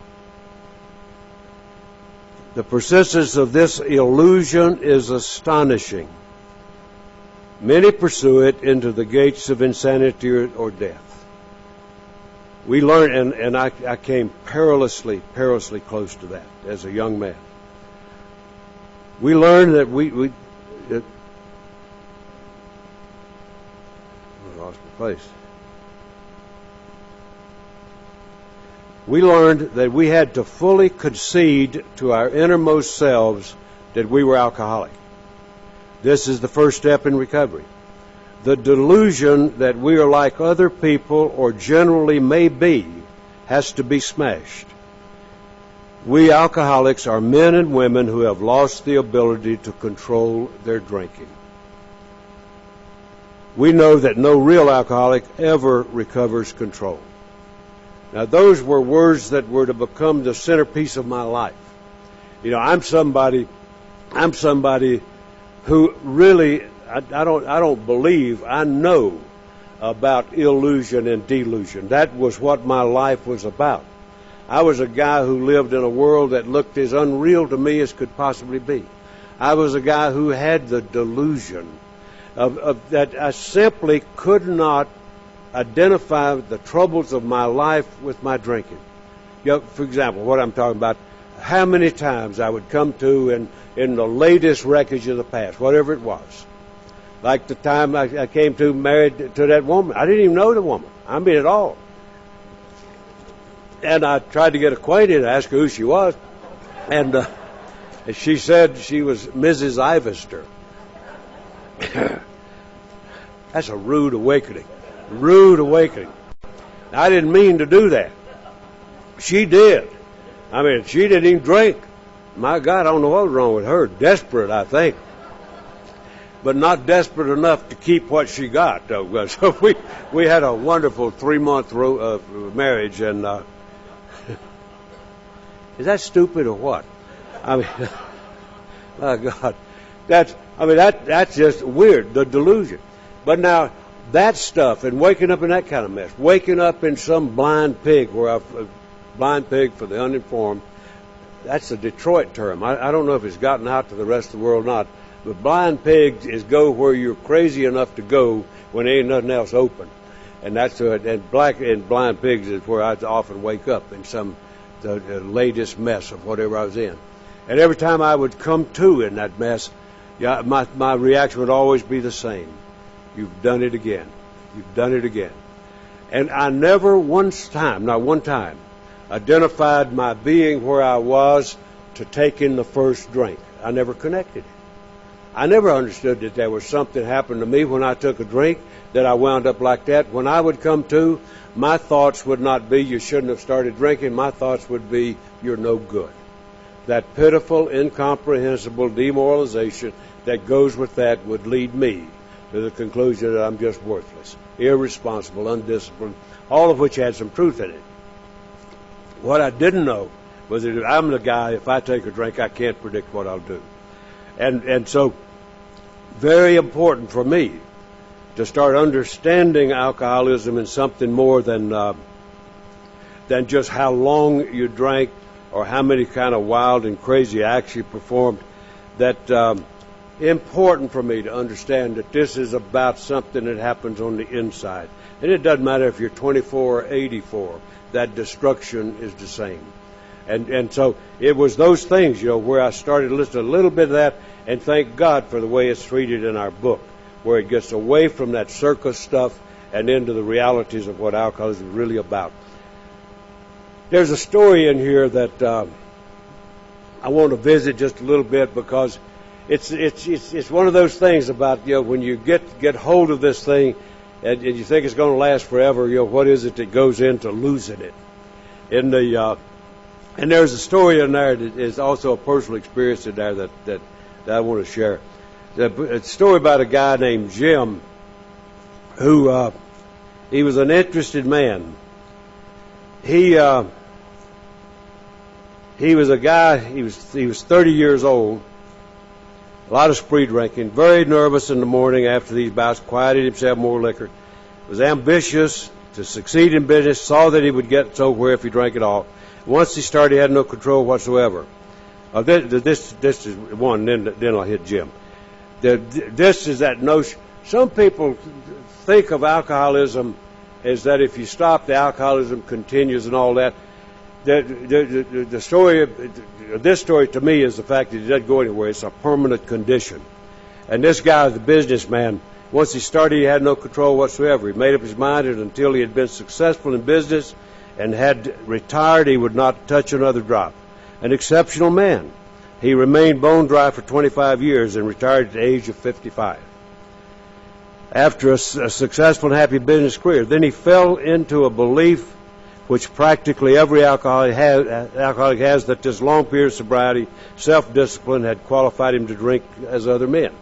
The persistence of this illusion is astonishing. Many pursue it into the gates of insanity or death. We learned, and I came perilously close to that as a young man. We learned that I lost my place. We learned that we had to fully concede to our innermost selves that we were alcoholic. This is the first step in recovery. The delusion that we are like other people or generally may be has to be smashed. We alcoholics are men and women who have lost the ability to control their drinking. We know that no real alcoholic ever recovers control. Now, those were words that were to become the centerpiece of my life. I'm somebody who really, I don't believe, I know about illusion and delusion. That was what my life was about. I was a guy who lived in a world that looked as unreal to me as could possibly be. I was a guy who had the delusion of that I simply could not identify the troubles of my life with my drinking. For example, what I'm talking about, how many times I would come to in the latest wreckage of the past, whatever it was. Like the time I came to married to that woman. I didn't even know the woman. At all. And I tried to get acquainted, ask her who she was. And And she said she was Mrs. Ivester. That's a rude awakening. Rude awakening. I didn't mean to do that. She did. I mean, she didn't even drink. My God, I don't know what was wrong with her. Desperate, I think. But not desperate enough to keep what she got. So we had a wonderful 3-month marriage, and is that stupid or what? I mean, my God, that's just weird. The delusion. But now that stuff and waking up in that kind of mess, waking up in some blind pig, blind pig for the uninformed. That's a Detroit term. I don't know if it's gotten out to the rest of the world or not. But blind pigs is go where you're crazy enough to go when there ain't nothing else open. And that's and blind pigs is where I often wake up in the latest mess of whatever I was in. And every time I would come to in that mess, my reaction would always be the same. You've done it again. You've done it again. And I never not one time, identified my being where I was to taking the first drink. I never connected it. I never understood that there was something happened to me when I took a drink, that I wound up like that. When I would come to, my thoughts would not be, you shouldn't have started drinking. My thoughts would be, you're no good. That pitiful, incomprehensible demoralization that goes with that would lead me to the conclusion that I'm just worthless, irresponsible, undisciplined, all of which had some truth in it. What I didn't know was that I'm the guy, if I take a drink, I can't predict what I'll do. And so, very important for me to start understanding alcoholism in something more than just how long you drank or how many kind of wild and crazy acts you performed. That important for me to understand that this is about something that happens on the inside. And it doesn't matter if you're 24 or 84, that destruction is the same. And so it was those things, where I started to listen a little bit of that, and thank God for the way it's treated in our book, where it gets away from that circus stuff and into the realities of what alcoholism is really about. There's a story in here that I want to visit just a little bit, because it's one of those things about, when you get hold of this thing and you think it's going to last forever, what is it that goes into losing it? And there's a story in there that is also a personal experience in there that I want to share. It's a story about a guy named Jim, who he was an interested man. He was a guy. He was 30 years old. A lot of spree drinking. Very nervous in the morning after these bouts. Quieted himself, more liquor. Was ambitious to succeed in business. Saw that he would get somewhere if he drank it all. Once he started, he had no control whatsoever. This is one. Then I'll hit Jim. This is that notion. Some people think of alcoholism as that if you stop, the alcoholism continues and all that. The story of this story to me is the fact that it doesn't go anywhere. It's a permanent condition. And this guy was a businessman. Once he started, he had no control whatsoever. He made up his mind that until he had been successful in business and had retired, he would not touch another drop. An exceptional man. He remained bone dry for 25 years and retired at the age of 55. After a successful and happy business career, then he fell into a belief which practically every alcoholic has, that this long period of sobriety, self-discipline had qualified him to drink as other men.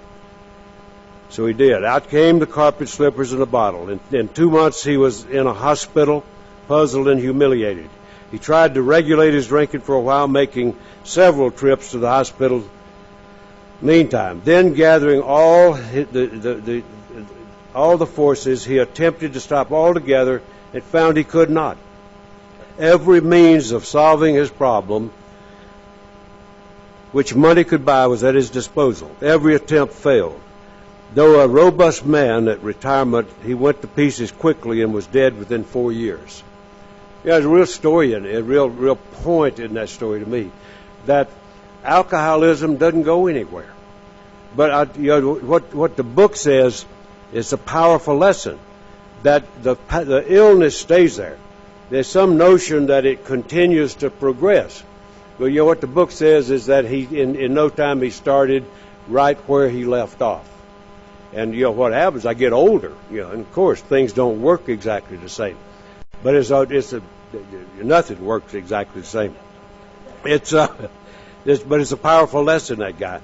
So he did. Out came the carpet slippers and the bottle. In 2 months he was in a hospital, puzzled and humiliated. He tried to regulate his drinking for a while, making several trips to the hospital. Meantime, then gathering all the forces, he attempted to stop altogether and found he could not. Every means of solving his problem, which money could buy, was at his disposal. Every attempt failed. Though a robust man at retirement, he went to pieces quickly and was dead within 4 years. There's a real story in it, a real point in that story to me, that alcoholism doesn't go anywhere. But what the book says is a powerful lesson, that the illness stays there. There's some notion that it continues to progress. But you know what the book says is that he, in no time, he started right where he left off. And you know what happens? I get older, you know, and of course things don't work exactly the same. But nothing works exactly the same. But it's a powerful lesson, that guy.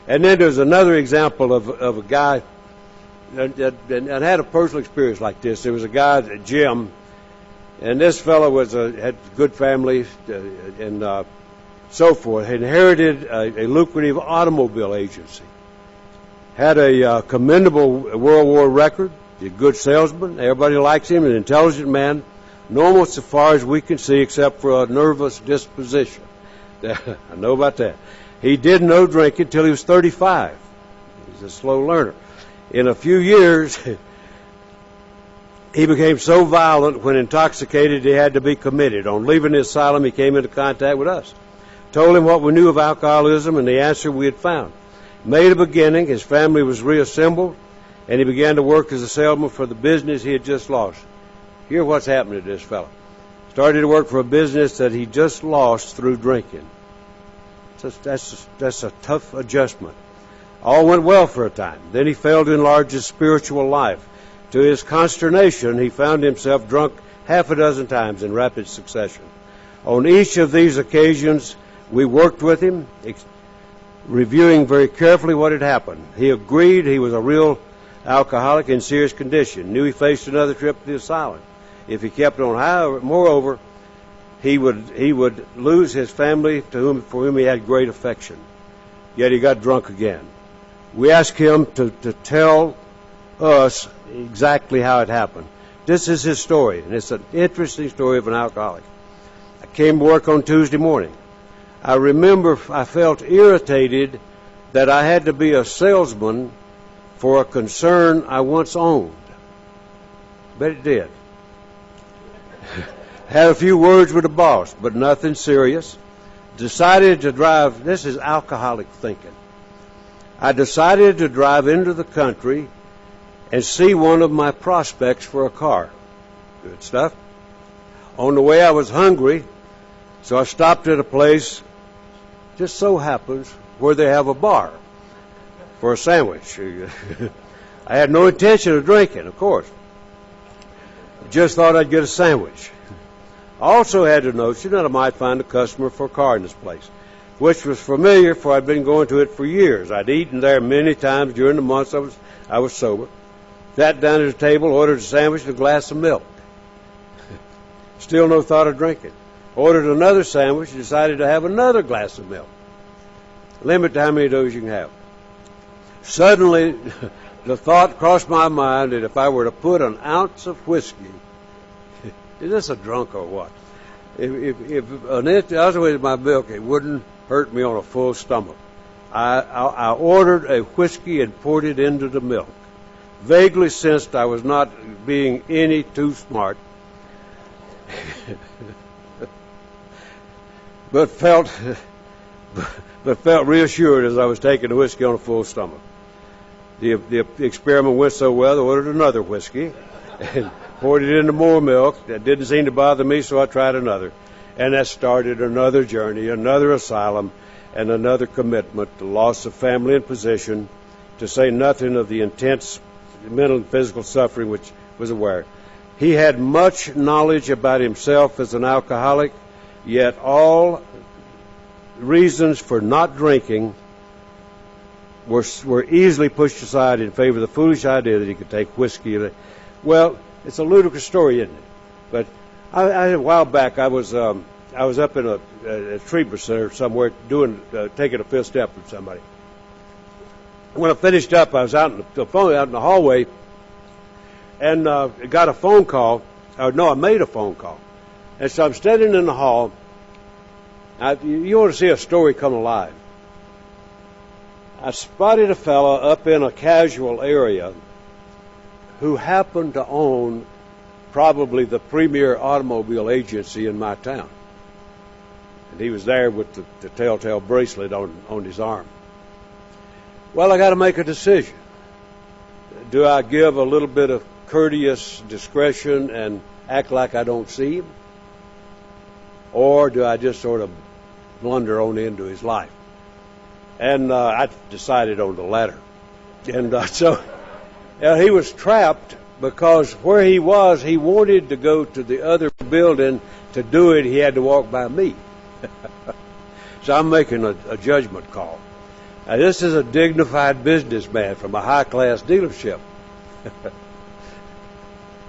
And then there's another example of a guy that had a personal experience like this. There was a guy, Jim, and this fellow had a good family and so forth. Inherited a lucrative automobile agency. Had a commendable World War record. A good salesman. Everybody likes him. An intelligent man. Normal so far as we can see, except for a nervous disposition. I know about that. He did no drinking until he was 35. He's a slow learner. In a few years, he became so violent when intoxicated he had to be committed. On leaving the asylum, he came into contact with us. Told him what we knew of alcoholism and the answer we had found. Made a beginning, his family was reassembled, and he began to work as a salesman for the business he had just lost. Here's what's happening to this fellow. Started to work for a business that he just lost through drinking. That's a tough adjustment. All went well for a time. Then he failed to enlarge his spiritual life. To his consternation, he found himself drunk half a dozen times in rapid succession. On each of these occasions, we worked with him, reviewing very carefully what had happened. He agreed he was a real alcoholic in serious condition, knew he faced another trip to the asylum if he kept on high. Moreover, he would lose his family for whom he had great affection. Yet he got drunk again. We asked him to tell us exactly how it happened. This is his story, and it's an interesting story of an alcoholic. I came to work on Tuesday morning. I remember I felt irritated that I had to be a salesman for a concern I once owned. Bet it did. Had a few words with the boss, but nothing serious. Decided to drive, this is alcoholic thinking. I decided to drive into the country and see one of my prospects for a car. Good stuff. On the way I was hungry, so I stopped at a place, just so happens, where they have a bar for a sandwich. I had no intention of drinking, of course. Just thought I'd get a sandwich. I also had the notion that I might find a customer for a car in this place, which was familiar, for I'd been going to it for years. I'd eaten there many times during the months I was sober. Sat down at the table, ordered a sandwich and a glass of milk. Still no thought of drinking. Ordered another sandwich and decided to have another glass of milk. Limit to how many of those you can have. Suddenly, the thought crossed my mind that if I were to put an ounce of whiskey, is this a drunk or what? If an ounce of my milk, it wouldn't hurt me on a full stomach. I ordered a whiskey and poured it into the milk. Vaguely sensed I was not being any too smart, but felt reassured as I was taking the whiskey on a full stomach. The experiment went so well, I ordered another whiskey and poured it into more milk. That didn't seem to bother me, so I tried another. And that started another journey, another asylum, and another commitment, the loss of family and position, to say nothing of the intense mental and physical suffering which was aware. He had much knowledge about himself as an alcoholic, yet all reasons for not drinking were easily pushed aside in favor of the foolish idea that he could take whiskey. Well, it's a ludicrous story, isn't it? But a while back, I was up in a treatment center somewhere taking a fifth step with somebody. When I finished up, I was out in the hallway, and got a phone call. I made a phone call. And so I'm standing in the hall. You want to see a story come alive. I spotted a fellow up in a casual area who happened to own probably the premier automobile agency in my town. And he was there with the telltale bracelet on his arm. Well, I got to make a decision. Do I give a little bit of courteous discretion and act like I don't see him? Or do I just sort of blunder on into his life. And I decided on the latter. And so he was trapped because where he was, he wanted to go to the other building. To do it, he had to walk by me. So I'm making a judgment call. Now, this is a dignified businessman from a high-class dealership.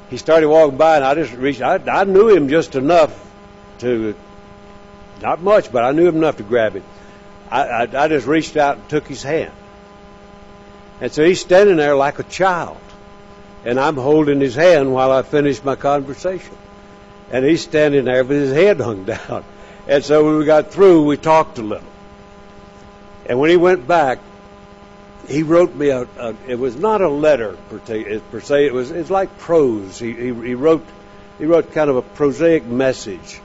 He started walking by, and I just reached. I knew him just enough to, not much, but I knew him enough to grab him. I just reached out and took his hand. And so he's standing there like a child. And I'm holding his hand while I finish my conversation. And he's standing there with his head hung down. And so when we got through, we talked a little. And when he went back, he wrote me it was not a letter per se, it's like prose. He wrote kind of a prosaic message.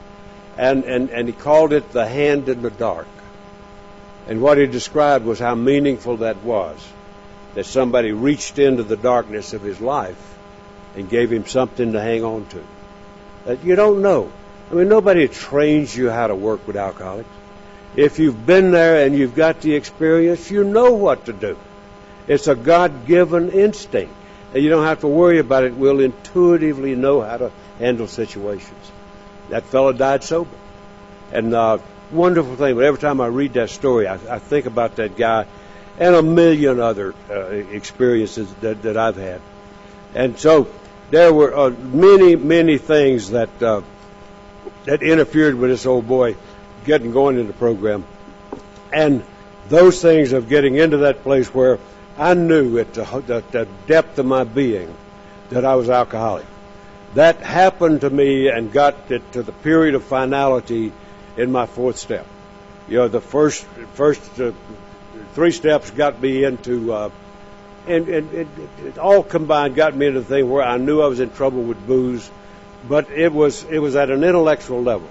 And he called it The Hand in the Dark. And what he described was how meaningful that was. That somebody reached into the darkness of his life and gave him something to hang on to. That you don't know. I mean, nobody trains you how to work with alcoholics. If you've been there and you've got the experience, you know what to do. It's a God-given instinct. And you don't have to worry about it. We'll intuitively know how to handle situations. That fellow died sober. And wonderful thing, but every time I read that story, I think about that guy and a million other experiences that I've had. And so there were many things that interfered with this old boy going into the program. And those things of getting into that place where I knew at the depth of my being that I was alcoholic. That happened to me and got it to the period of finality in my fourth step. You know, the first three steps got me into, and it all combined got me into the thing where I knew I was in trouble with booze, but it was at an intellectual level.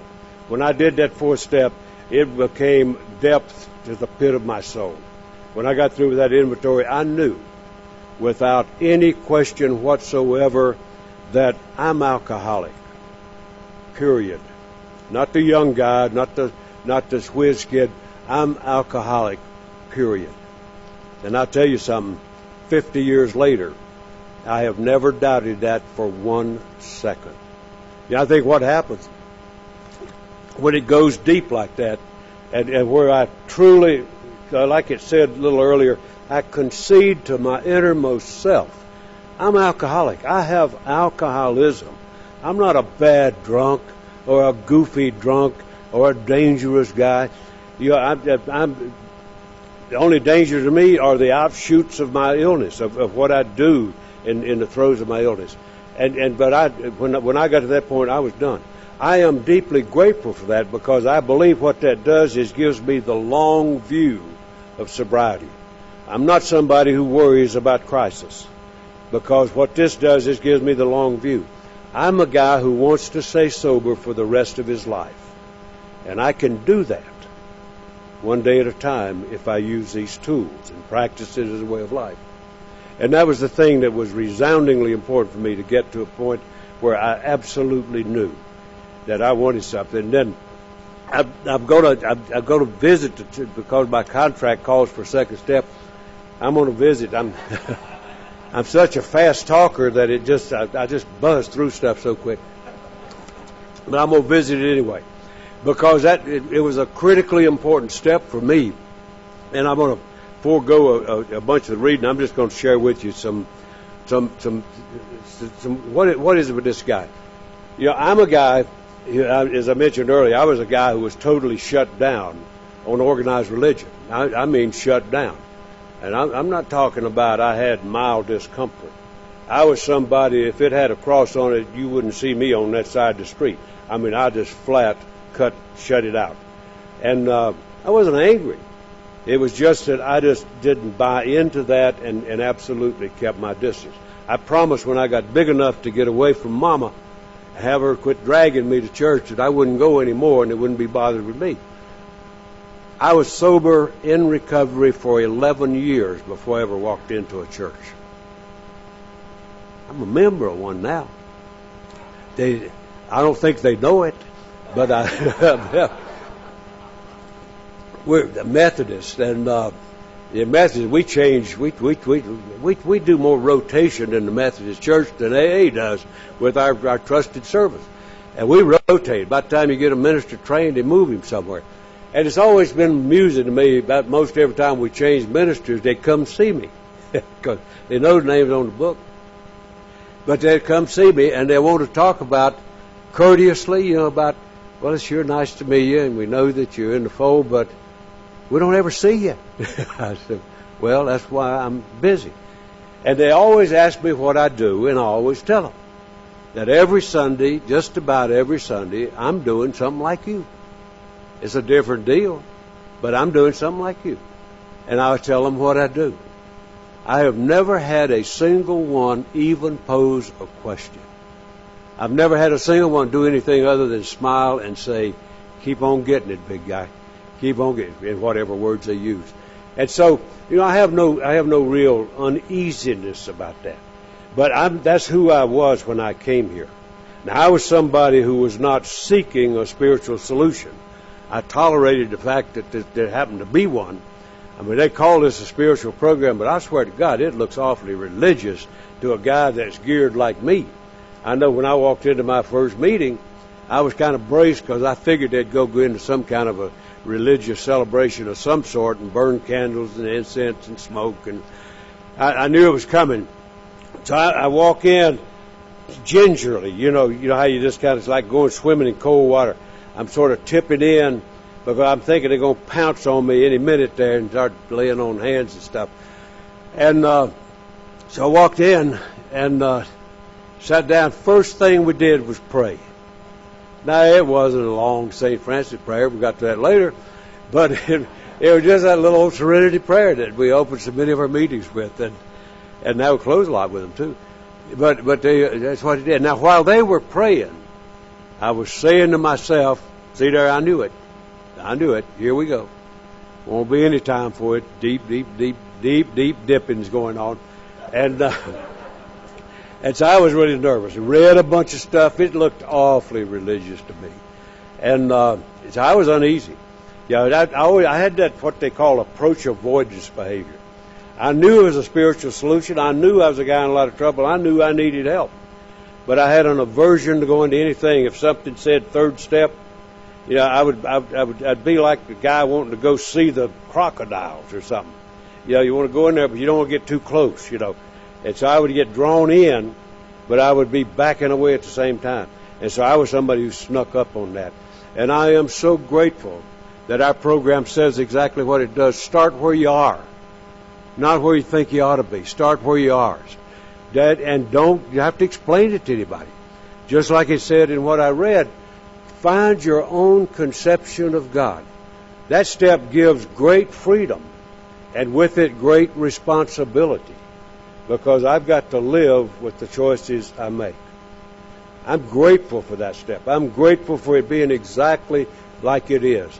When I did that fourth step, it became depth to the pit of my soul. When I got through with that inventory, I knew, without any question whatsoever, that I'm alcoholic. Period. Not the young guy, not the whiz kid. I'm alcoholic. Period. And I'll tell you something, 50 years later, I have never doubted that for 1 second. Yeah, I think what happens when it goes deep like that, and where I truly, like it said a little earlier, I concede to my innermost self. I'm alcoholic. I have alcoholism. I'm not a bad drunk or a goofy drunk or a dangerous guy. You know, I'm the only danger to me are the offshoots of my illness, of what I do in the throes of my illness. But when I got to that point, I was done. I am deeply grateful for that because I believe what that does is gives me the long view of sobriety. I'm not somebody who worries about crisis because what this does is gives me the long view. I'm a guy who wants to stay sober for the rest of his life. And I can do that one day at a time if I use these tools and practice it as a way of life. And that was the thing that was resoundingly important for me to get to a point where I absolutely knew that I wanted something. And then I'm going to visit because my contract calls for second step. I'm going to visit. I'm such a fast talker that I just buzz through stuff so quick. But I'm going to visit it anyway because it was a critically important step for me. And I'm going to forego a bunch of the reading. I'm just going to share with you some what is it with this guy? You know, I'm a guy, as I mentioned earlier, I was a guy who was totally shut down on organized religion. I mean shut down. And I'm not talking about I had mild discomfort. I was somebody, if it had a cross on it, you wouldn't see me on that side of the street. I mean, I just flat shut it out. And I wasn't angry. It was just that I just didn't buy into that and absolutely kept my distance. I promised when I got big enough to get away from Mama, have her quit dragging me to church, that I wouldn't go anymore and it wouldn't be bothered with me. I was sober in recovery for 11 years before I ever walked into a church. I'm a member of one now. I don't think they know it, but we're the Methodists, and the Methodists, we change. We do more rotation in the Methodist Church than AA does with our trusted servants. And we rotate. By the time you get a minister trained, they move him somewhere. And it's always been amusing to me about most every time we change ministers, they come see me. Because they know the name's on the book. But they come see me, and they want to talk about, courteously, about, well, it's sure nice to meet you, and we know that you're in the fold, but we don't ever see you. I said, well, that's why I'm busy. And they always ask me what I do, and I always tell them that every Sunday, just about every Sunday, I'm doing something like you. It's a different deal, but I'm doing something like you. And I tell them what I do. I have never had a single one even pose a question. I've never had a single one do anything other than smile and say, keep on getting it, big guy. Keep on getting it, in whatever words they use. And so, I have no real uneasiness about that. But that's who I was when I came here. Now, I was somebody who was not seeking a spiritual solution. I tolerated the fact that there happened to be one. I mean, they call this a spiritual program, but I swear to God, it looks awfully religious to a guy that's geared like me. I know when I walked into my first meeting, I was kind of braced because I figured they'd go into some kind of a religious celebration of some sort and burn candles and incense and smoke, and I knew it was coming. So I walk in gingerly, you know how you just kind of like going swimming in cold water. I'm sort of tipping in because I'm thinking they're going to pounce on me any minute there and start laying on hands and stuff. And so I walked in and sat down. First thing we did was pray. Now, it wasn't a long St. Francis prayer. We got to that later. But it was just that little old serenity prayer that we opened so many of our meetings with. And now we close a lot with them, too. But that's what it did. Now, while they were praying, I was saying to myself, see there, I knew it. Here we go. Won't be any time for it. Deep dipping's going on. And so I was really nervous. I read a bunch of stuff. It looked awfully religious to me. And so I was uneasy. I had that, what they call approach avoidance behavior. I knew it was a spiritual solution. I knew I was a guy in a lot of trouble. I knew I needed help. But I had an aversion to going to anything. If something said third step, I'd be like the guy wanting to go see the crocodiles or something. You want to go in there, but you don't want to get too close, And so I would get drawn in, but I would be backing away at the same time. And so I was somebody who snuck up on that. And I am so grateful that our program says exactly what it does. Start where you are, not where you think you ought to be. Start where you are. And you have to explain it to anybody. Just like it said in what I read, find your own conception of God. That step gives great freedom, and with it great responsibility, because I've got to live with the choices I make. I'm grateful for that step. I'm grateful for it being exactly like it is.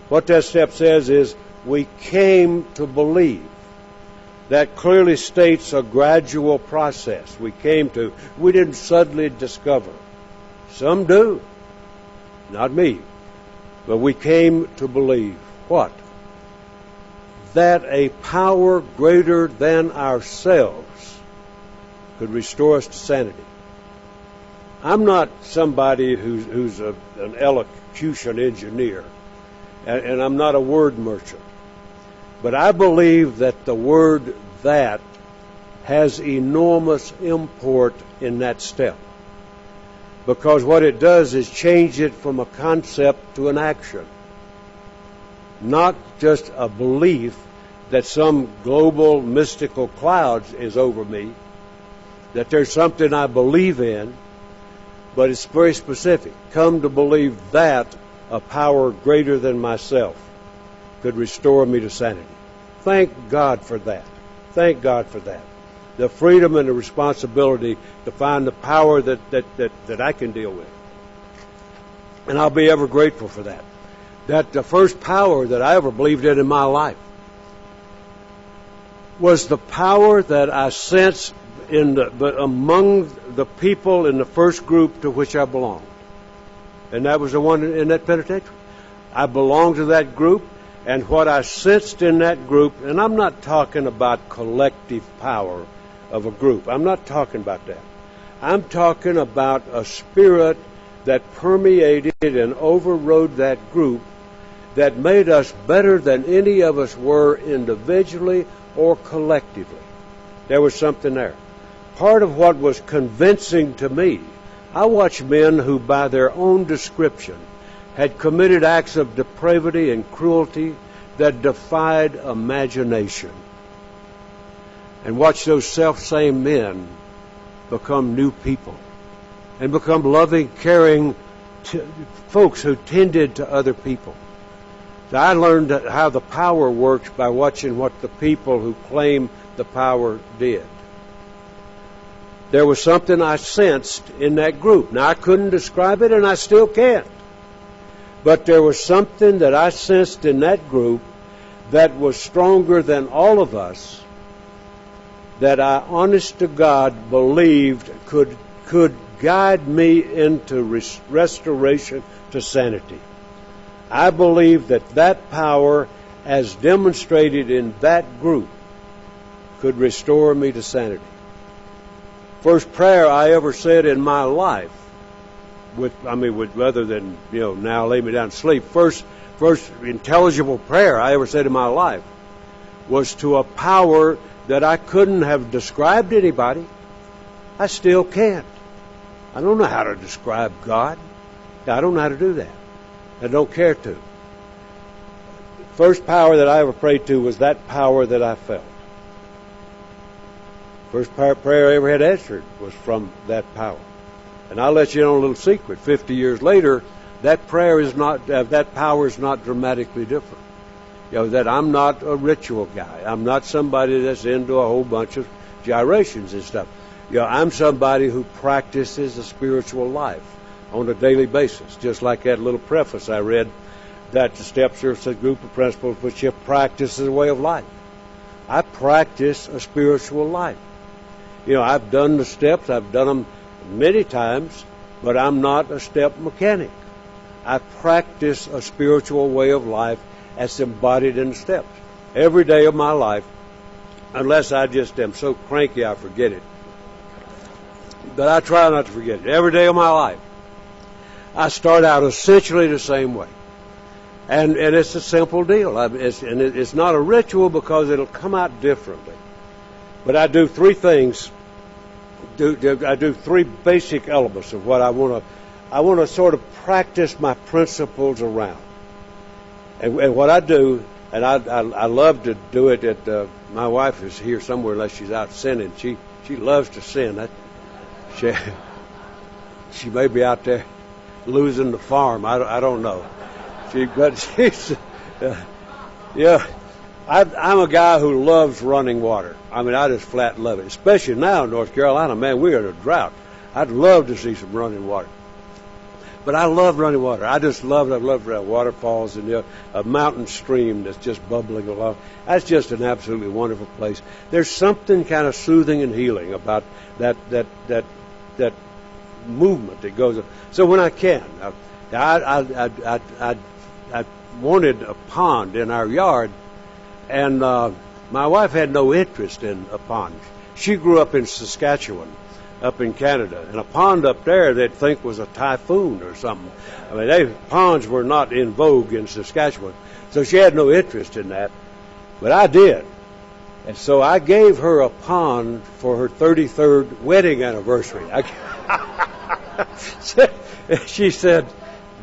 What that step says is, we came to believe. That clearly states a gradual process. We didn't suddenly discover. Some do. Not me. But we came to believe. What? That a power greater than ourselves could restore us to sanity. I'm not somebody who's an elocution engineer, and I'm not a word merchant. But I believe that the word "that" has enormous import in that step. Because what it does is change it from a concept to an action. Not just a belief that some global mystical cloud is over me, that there's something I believe in, but it's very specific. Come to believe that a power greater than myself could restore me to sanity. Thank God for that. Thank God for that. The freedom and the responsibility to find the power that I can deal with. And I'll be ever grateful for that. That the first power that I ever believed in my life was the power that I sensed among the people in the first group to which I belonged. And that was the one in that penitentiary. I belonged to that group, And what I sensed in that group, and I'm not talking about collective power of a group. I'm not talking about that. I'm talking about a spirit that permeated and overrode that group that made us better than any of us were individually or collectively. There was something there. Part of what was convincing to me, I watched men who by their own description had committed acts of depravity and cruelty that defied imagination. And watch those self-same men become new people and become loving, caring folks who tended to other people. So I learned how the power works by watching what the people who claim the power did. There was something I sensed in that group. Now, I couldn't describe it, and I still can't. But there was something that I sensed in that group that was stronger than all of us, that I, honest to God, believed could guide me into restoration to sanity. I believe that power, as demonstrated in that group, could restore me to sanity. First prayer I ever said in my life, with rather than, now lay me down to sleep, first intelligible prayer I ever said in my life was to a power that I couldn't have described to anybody. I still can't. I don't know how to describe God. I don't know how to do that. I don't care to. First power that I ever prayed to was that power that I felt. First prayer I ever had answered was from that power. And I'll let you in on a little secret. 50 years later, that power is not dramatically different. That I'm not a ritual guy. I'm not somebody that's into a whole bunch of gyrations and stuff. I'm somebody who practices a spiritual life on a daily basis. Just like that little preface I read, that the steps are a group of principles which you practice as a way of life. I practice a spiritual life. I've done the steps. I've done them many times, but I'm not a step mechanic. I practice a spiritual way of life as embodied in the steps every day of my life, unless I just am so cranky I forget it. But I try not to forget it. Every day of my life, I start out essentially the same way. And it's a simple deal. It's not a ritual because it'll come out differently. But I do three things. I do three basic elements of what I want to sort of practice my principles around. And what I do, and I love to do it at, my wife is here somewhere unless she's out sinning. She loves to sin. She may be out there losing the farm. I don't know. I'm a guy who loves running water. I just flat love it. Especially now in North Carolina, man, we're in a drought. I'd love to see some running water. But I love running water. I love waterfalls and a mountain stream that's just bubbling along. That's just an absolutely wonderful place. There's something kind of soothing and healing about that movement that goes on. So when I can, I wanted a pond in our yard, and my wife had no interest in a pond. She grew up in Saskatchewan, up in Canada, and a pond up there they'd think was a typhoon or something. Ponds were not in vogue in Saskatchewan, so she had no interest in that, but I did. And so I gave her a pond for her 33rd wedding anniversary. She said,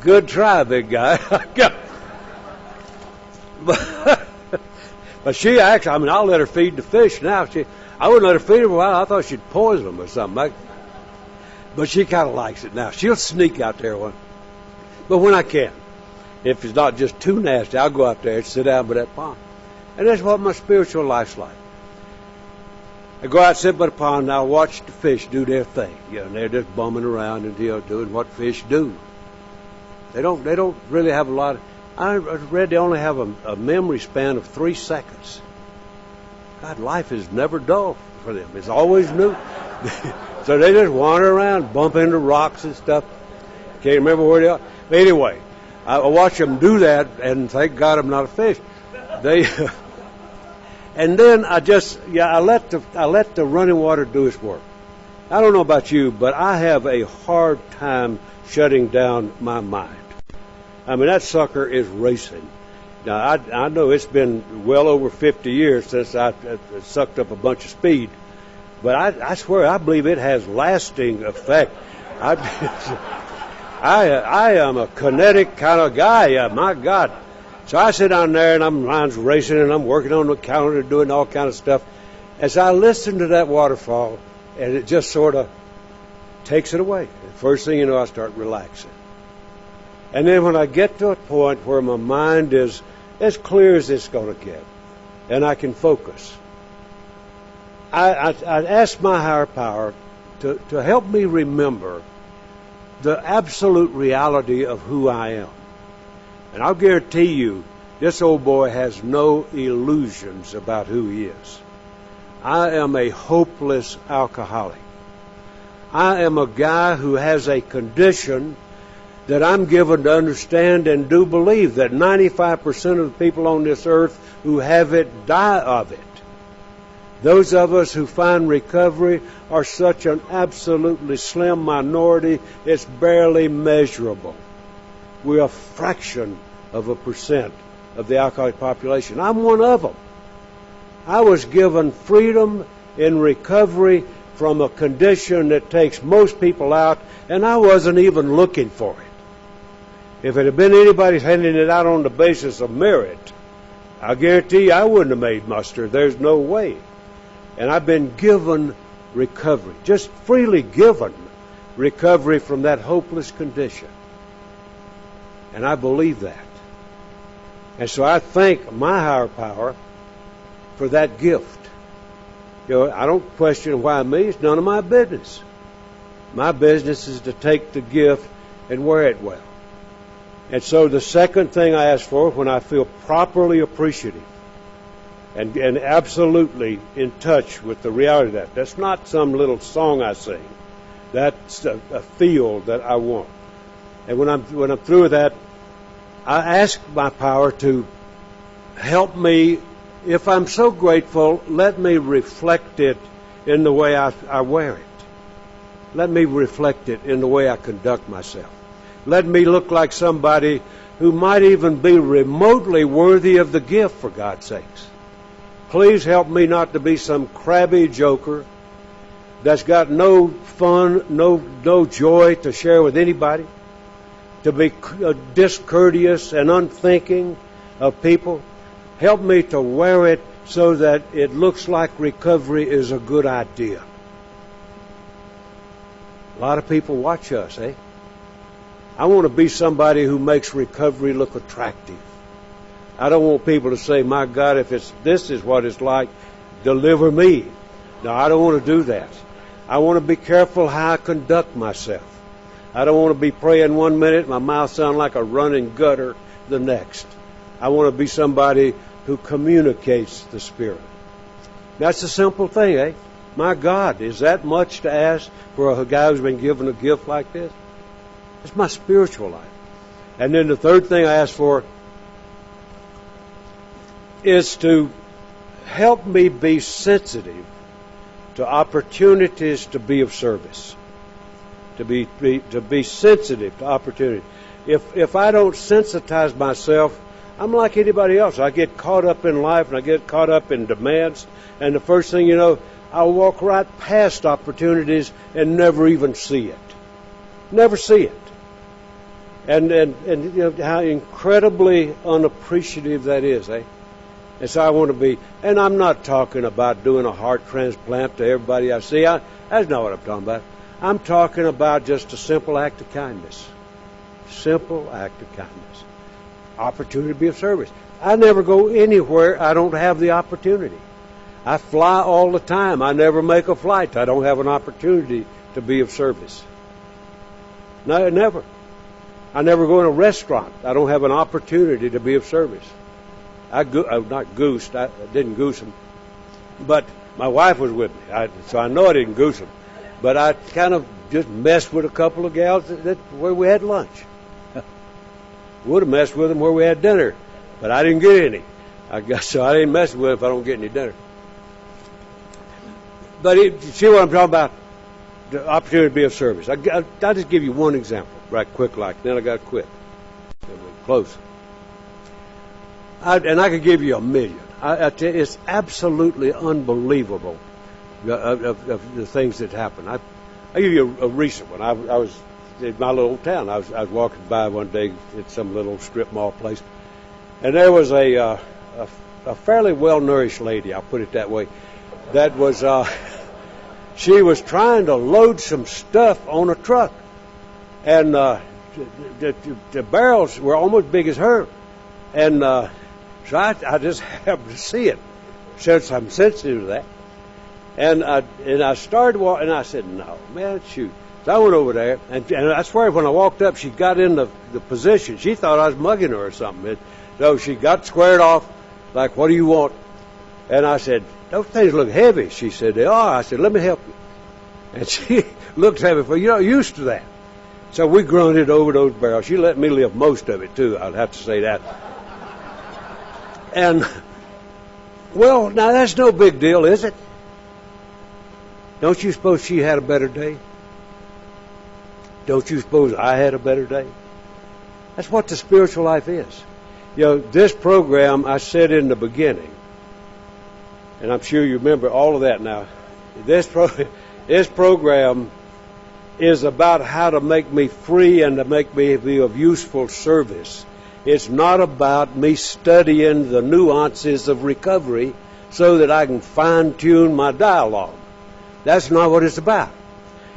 "Good try, big guy." But she actually, I'll let her feed the fish now. I wouldn't let her feed them for a while. I thought she'd poison them or something. But she kind of likes it now. She'll sneak out there one. But when I can, if it's not just too nasty, I'll go out there and sit down by that pond. And that's what my spiritual life's like. I go out, sit by the pond, and I'll watch the fish do their thing. And they're just bumming around and doing what fish do. They don't really have a lot of... I read they only have a memory span of 3 seconds. God, life is never dull for them. It's always new. So they just wander around, bump into rocks and stuff. Can't remember where they are. But anyway, I watch them do that, and thank God I'm not a fish. They, and then I let the running water do its work. I don't know about you, but I have a hard time shutting down my mind. I mean, that sucker is racing. Now, I know it's been well over 50 years since I sucked up a bunch of speed, but I swear I believe it has lasting effect. I am a kinetic kind of guy, my God. So I sit down there and mine's racing and I'm working on the calendar, doing all kind of stuff. As I listen to that waterfall, and it just sort of takes it away. First thing you know, I start relaxing. And then when I get to a point where my mind is as clear as it's going to get, and I can focus, I ask my higher power to help me remember the absolute reality of who I am. And I'll guarantee you, this old boy has no illusions about who he is. I am a hopeless alcoholic. I am a guy who has a condition that I'm given to understand and do believe that 95% of the people on this earth who have it die of it. Those of us who find recovery are such an absolutely slim minority, it's barely measurable. We're a fraction of a percent of the alcoholic population. I'm one of them. I was given freedom in recovery from a condition that takes most people out, and I wasn't even looking for it. If it had been anybody handing it out on the basis of merit, I guarantee you I wouldn't have made muster. There's no way. And I've been given recovery, just freely given recovery from that hopeless condition. And I believe that. And so I thank my higher power for that gift. You know, I don't question why me. It's none of my business. My business is to take the gift and wear it well. And so the second thing I ask for when I feel properly appreciative and absolutely in touch with the reality of that's not some little song I sing. That's a feel that I want. And when I'm through with that, I ask my power to help me. If I'm so grateful, let me reflect it in the way I wear it. Let me reflect it in the way I conduct myself. Let me look like somebody who might even be remotely worthy of the gift, for God's sakes. Please help me not to be some crabby joker that's got no fun, no joy to share with anybody, to be discourteous and unthinking of people. Help me to wear it so that it looks like recovery is a good idea. A lot of people watch us, eh? I want to be somebody who makes recovery look attractive. I don't want people to say, my God, if this is what it's like, deliver me. No, I don't want to do that. I want to be careful how I conduct myself. I don't want to be praying one minute, my mouth sound like a running gutter the next. I want to be somebody who communicates the Spirit. That's a simple thing, eh? My God, is that much to ask for a guy who's been given a gift like this? It's my spiritual life. And then the third thing I ask for is to help me be sensitive to opportunities to be of service. To be sensitive to opportunity. If I don't sensitize myself, I'm like anybody else. I get caught up in life and I get caught up in demands, and the first thing you know, I'll walk right past opportunities and never even see it. Never see it. And you know how incredibly unappreciative that is, eh? And so I want to be, and I'm not talking about doing a heart transplant to everybody I see. That's not what I'm talking about. I'm talking about just a simple act of kindness. Simple act of kindness. Opportunity to be of service. I never go anywhere I don't have the opportunity. I fly all the time. I never make a flight. I don't have an opportunity to be of service. No, never. I never go in a restaurant. I don't have an opportunity to be of service. I didn't goose them. But my wife was with me, so I know I didn't goose them. But I kind of just messed with a couple of gals where we had lunch. Would have messed with them where we had dinner, but I didn't get any. So I ain't messing with it if I don't get any dinner. But see what I'm talking about? The opportunity to be of service. I'll just give you one example, right quick like, then I got to quit. So we're close. And I could give you a million. I tell you, it's absolutely unbelievable of the things that happen. I'll give you a recent one. I was in my little town. I was walking by one day at some little strip mall place, and there was a fairly well-nourished lady, I'll put it that way, that was, she was trying to load some stuff on a truck, and the barrels were almost big as her, and so I just happened to see it, since I'm sensitive to that, and I started walking, and I said, no, man, shoot. So I went over there, and I swear when I walked up, she got in the position. She thought I was mugging her or something. So she got squared off, like, what do you want? And I said, those things look heavy. She said, they are. I said, let me help you. And she looked at me, well, you're not used to that. So we grunted over those barrels. She let me lift most of it, too. I'd have to say that. And, well, now that's no big deal, is it? Don't you suppose she had a better day? Don't you suppose I had a better day? That's what the spiritual life is. You know, this program I said in the beginning, and I'm sure you remember all of that now. This program is about how to make me free and to make me be of useful service. It's not about me studying the nuances of recovery so that I can fine-tune my dialogue. That's not what it's about.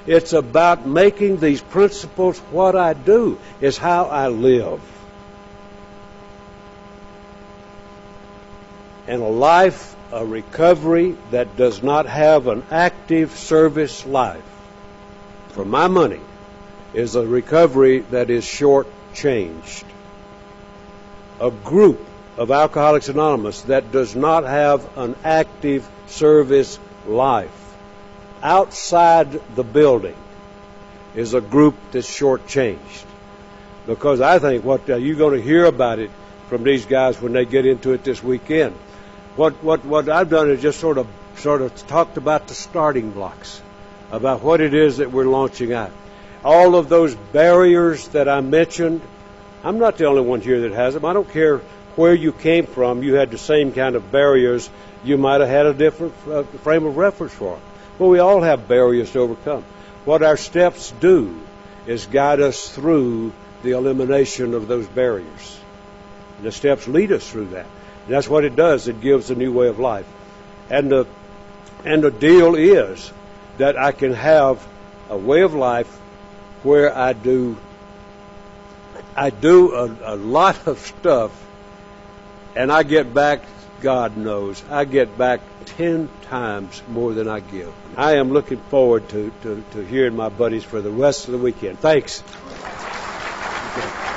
It's about making these principles what I do. It's how I live. And a recovery that does not have an active service life, for my money, is a recovery that is short-changed. A group of Alcoholics Anonymous that does not have an active service life outside the building is a group that's shortchanged. Because I think what you're going to hear about it from these guys when they get into it this weekend. What I've done is just sort of talked about the starting blocks, about what it is that we're launching out. All of those barriers that I mentioned, I'm not the only one here that has them. I don't care where you came from. You had the same kind of barriers. You might have had a different frame of reference for them. But we all have barriers to overcome. What our steps do is guide us through the elimination of those barriers. And the steps lead us through that. And that's what it does. It gives a new way of life. And the deal is that I can have a way of life where I do a lot of stuff, and I get back, God knows, I get back 10 times more than I give. I am looking forward to hearing my buddies for the rest of the weekend. Thanks. Okay.